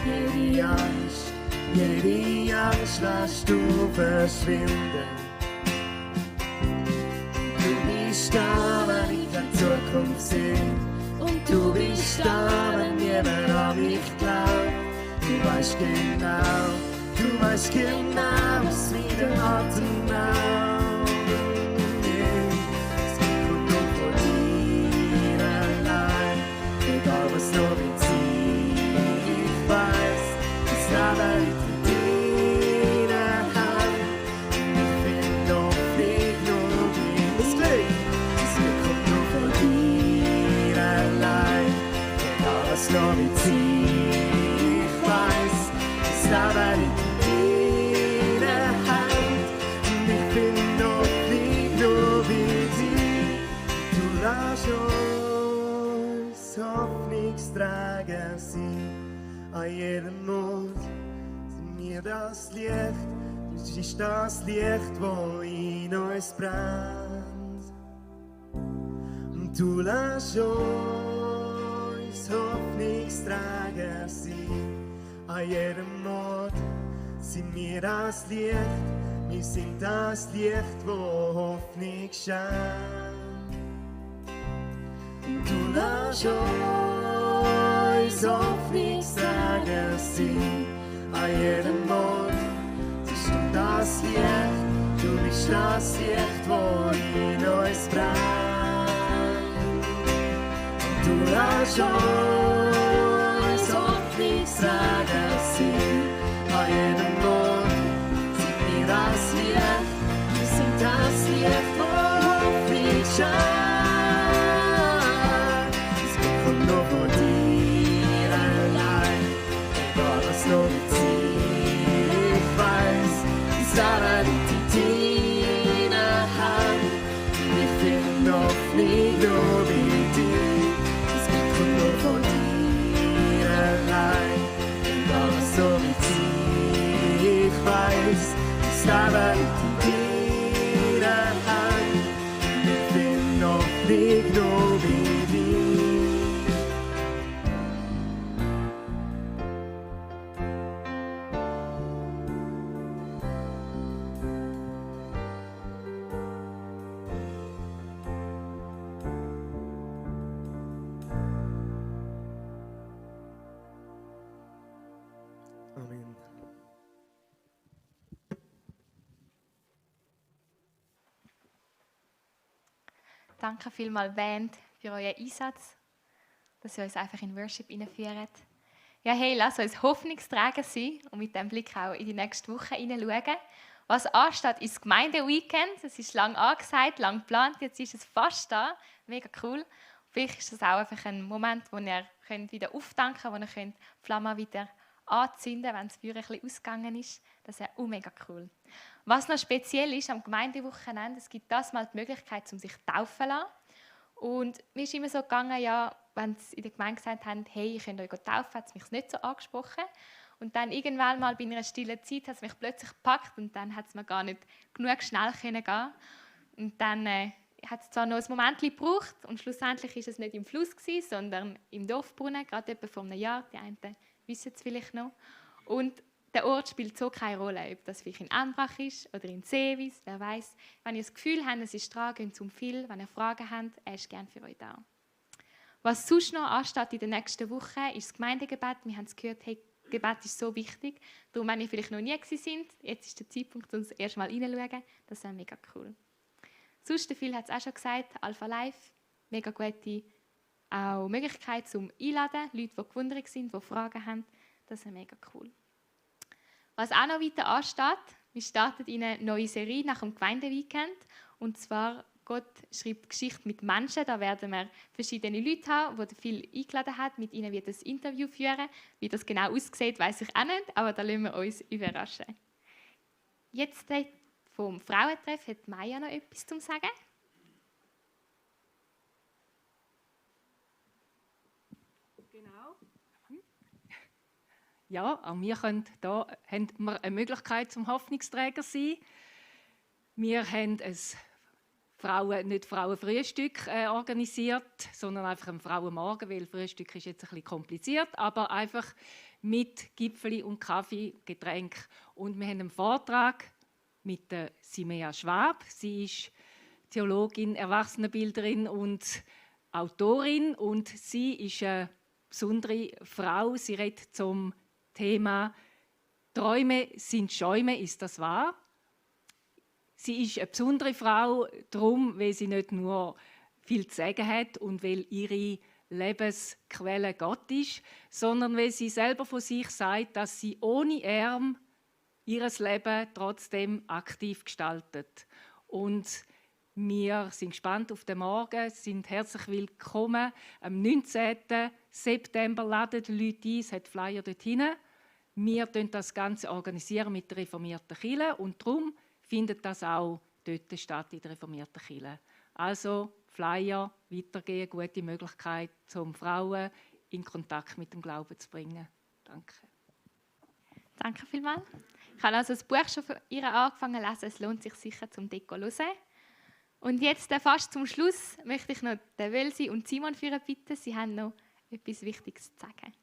jede Angst lässt du verschwinden. Du bist da, wenn ich keine Zukunft sehe. Und du bist da, wenn niemand an mich glaubt. Du weißt genau, was mir den Atem raubt. Es kommt nur von dir allein, egal was noch wird sein. Ich weiss, das Leben liegt in deiner Hand. Und ich find Hoffnung nur bei dir. Das Glück kommt nur von dir allein, egal was noch wird sein. Ich weiss, das Leben liegt in deiner Hand. Und ich find Hoffnung nur bei dir. Du lässt uns Hoffnungsträger sein. An jedem Ort sind wir das Licht. Du bist das Licht, das in uns brennt. Und du lässt uns Hoffnungsträger sein. An jedem Ort sind wir das Licht. Wir sind das Licht, das Hoffnung schenkt. Und du lässt uns Hoffnungsträger sein. An jedem Ort bist du das Licht. Du bist das Licht, das in uns brennt. Und du lässt uns Hoffnungsträger sein. An jedem Ort sind wir das Licht. Wir sind das Licht, das Hoffnung schenkt. Nur von dir allein, egal was noch wird sein. Ich weiss, das Leben liegt in deiner Hand. Ich find Hoffnung nur bei dir. Das Glück kommt nur von dir allein, egal was noch wird sein. Ich weiss, das Leben liegt in deiner Hand. Ich find Hoffnung nur bei dir. Amen. Danke vielmals, Band, für euren Einsatz, dass ihr uns einfach in Worship hineinführt. Ja, hey, lasst uns Hoffnungsträger sein und mit dem Blick auch in die nächste Woche hineinschauen. Was ansteht, ist das Gemeindeweekend. Es ist lang angesagt, lang geplant, jetzt ist es fast da. Mega cool. Vielleicht ist das auch einfach ein Moment, wo ihr wieder auftanken könnt, wo ihr die Flamme wieder anzünden könnt, wenn das Feuer ein bisschen ausgegangen ist. Das ist auch mega cool. Was noch speziell ist am Gemeindewochenende, es gibt das mal die Möglichkeit, sich taufen zu lassen. Und mir ist immer so gegangen, ja, wenn sie in der Gemeinde gesagt haben, hey, ich könnt euch taufen, hat es mich nicht so angesprochen. Und dann irgendwann mal bei einer stillen Zeit hat es mich plötzlich gepackt und dann hat es mir gar nicht genug schnell gehen. Und dann hat es zwar noch ein Moment gebraucht und schlussendlich war es nicht im Fluss gewesen, sondern im Dorfbrunnen, gerade etwa vor einem Jahr. Die einen wissen es vielleicht noch. Und der Ort spielt so keine Rolle, ob das vielleicht in Embrach ist oder in Seewis, wer weiß. Wenn ihr das Gefühl habt, es ist dran, geht zum Phil. Wenn ihr Fragen habt, er ist gerne für euch da. Was sonst noch ansteht in der nächsten Woche, ist das Gemeindegebet. Wir haben es gehört, hey, Gebet ist so wichtig. Darum, wenn ihr vielleicht noch nie gewesen sind, jetzt ist der Zeitpunkt, uns erst mal reinzuschauen. Das wäre mega cool. Sonst, der Phil hat es auch schon gesagt, Alpha Live, mega gute auch Möglichkeit zum Einladen, Leute, die gewundert sind, die Fragen haben. Das wäre mega cool. Was auch noch weiter ansteht, wir starten in eine neue Serie nach dem Gemeindeweekend. Und zwar Gott schreibt Geschichte mit Menschen. Da werden wir verschiedene Leute haben, die viel eingeladen hat. Mit ihnen wird ein Interview führen. Wie das genau aussieht, weiß ich auch nicht, aber da lassen wir uns überraschen. Jetzt vom Frauentreff hat Maja noch etwas zu sagen. Genau. Ja, auch wir haben eine Möglichkeit zum Hoffnungsträger sein. Wir haben nicht Frauenfrühstück organisiert, sondern einfach ein Frauenmorgen, weil Frühstück ist jetzt ein bisschen kompliziert, aber einfach mit Gipfeli und Kaffee, Getränk. Und wir haben einen Vortrag mit der Simea Schwab. Sie ist Theologin, Erwachsenenbildnerin und Autorin und sie ist eine besondere Frau. Sie redet zum Thema «Träume sind Schäume, ist das wahr?» Sie ist eine besondere Frau, darum, weil sie nicht nur viel zu sagen hat und weil ihre Lebensquelle Gott ist, sondern weil sie selber von sich sagt, dass sie ohne Arm ihr Leben trotzdem aktiv gestaltet. Und wir sind gespannt auf den Morgen, sind herzlich willkommen. Am 19. September laden die Leute ein, es hat Flyer dort hinten. Wir organisieren das Ganze mit der reformierten Kirche und darum findet das auch dort statt, in der reformierten Kirche. Also Flyer, weitergehen, gute Möglichkeit, um Frauen in Kontakt mit dem Glauben zu bringen. Danke. Danke vielmals. Ich habe also das Buch schon von ihr angefangen zu lesen. Es lohnt sich sicher zum Deko zu hören. Und jetzt fast zum Schluss möchte ich noch den Wölsi und Simon führen bitten. Sie haben noch etwas Wichtiges zu sagen.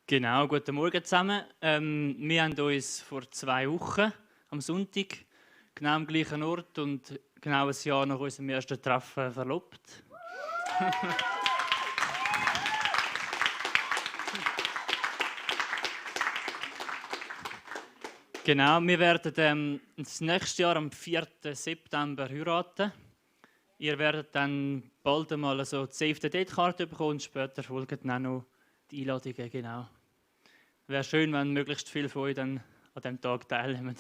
Genau, guten Morgen zusammen. Wir haben uns vor 2 Wochen am Sonntag genau am gleichen Ort und genau ein Jahr nach unserem ersten Treffen verlobt. Genau, wir werden das nächste Jahr am 4. September heiraten. Ihr werdet dann bald einmal so die Save-the-Date-Karte bekommen und später folgen dann auch noch die Einladungen. Genau. Wäre schön, wenn möglichst viele von euch dann an diesem Tag teilnehmen.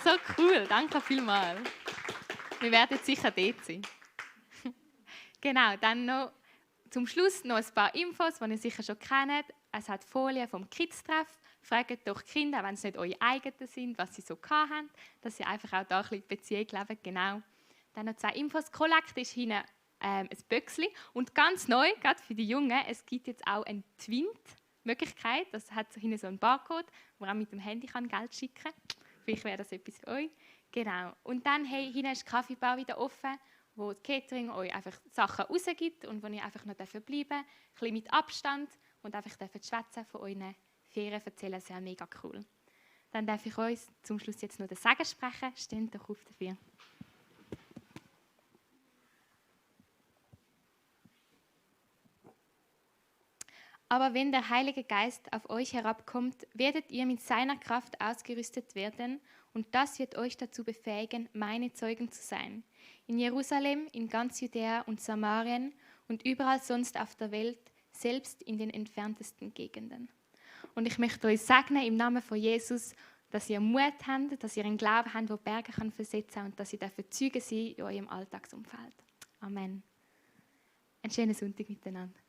So cool, danke vielmals. Wir werden sicher dort sein. Genau, dann noch zum Schluss noch ein paar Infos, die ihr sicher schon kennt. Es hat Folien vom Kids-Treff. Fragt doch die Kinder, wenn es nicht eure eigenen sind, was sie so hatten, dass sie einfach auch da ein bisschen Beziehung leben. Genau. Dann noch 2 Infos. Collect ist hinten ein Büchsli. Und ganz neu, gerade für die Jungen, es gibt jetzt auch eine Twint-Möglichkeit. Das hat hinten so einen Barcode, wo man auch mit dem Handy Geld schicken kann. Vielleicht wäre das etwas für euch. Genau. Und dann hinten ist die Kaffeebar wieder offen, wo das Catering euch einfach Sachen rausgibt und wo ihr einfach noch bleiben dürft. Ein bisschen mit Abstand und einfach schwätzen von euren Ferien erzählen. Das wäre mega cool. Dann darf ich euch zum Schluss jetzt noch den Segen sprechen. Steht doch auf dafür. Aber wenn der Heilige Geist auf euch herabkommt, werdet ihr mit seiner Kraft ausgerüstet werden und das wird euch dazu befähigen, meine Zeugen zu sein. In Jerusalem, in ganz Judäa und Samarien und überall sonst auf der Welt, selbst in den entferntesten Gegenden. Und ich möchte euch segnen im Namen von Jesus, dass ihr Mut habt, dass ihr einen Glauben habt, der Berge versetzen kann und dass ihr Zeugen sein in eurem Alltagsumfeld. Amen. Einen schönen Sonntag miteinander.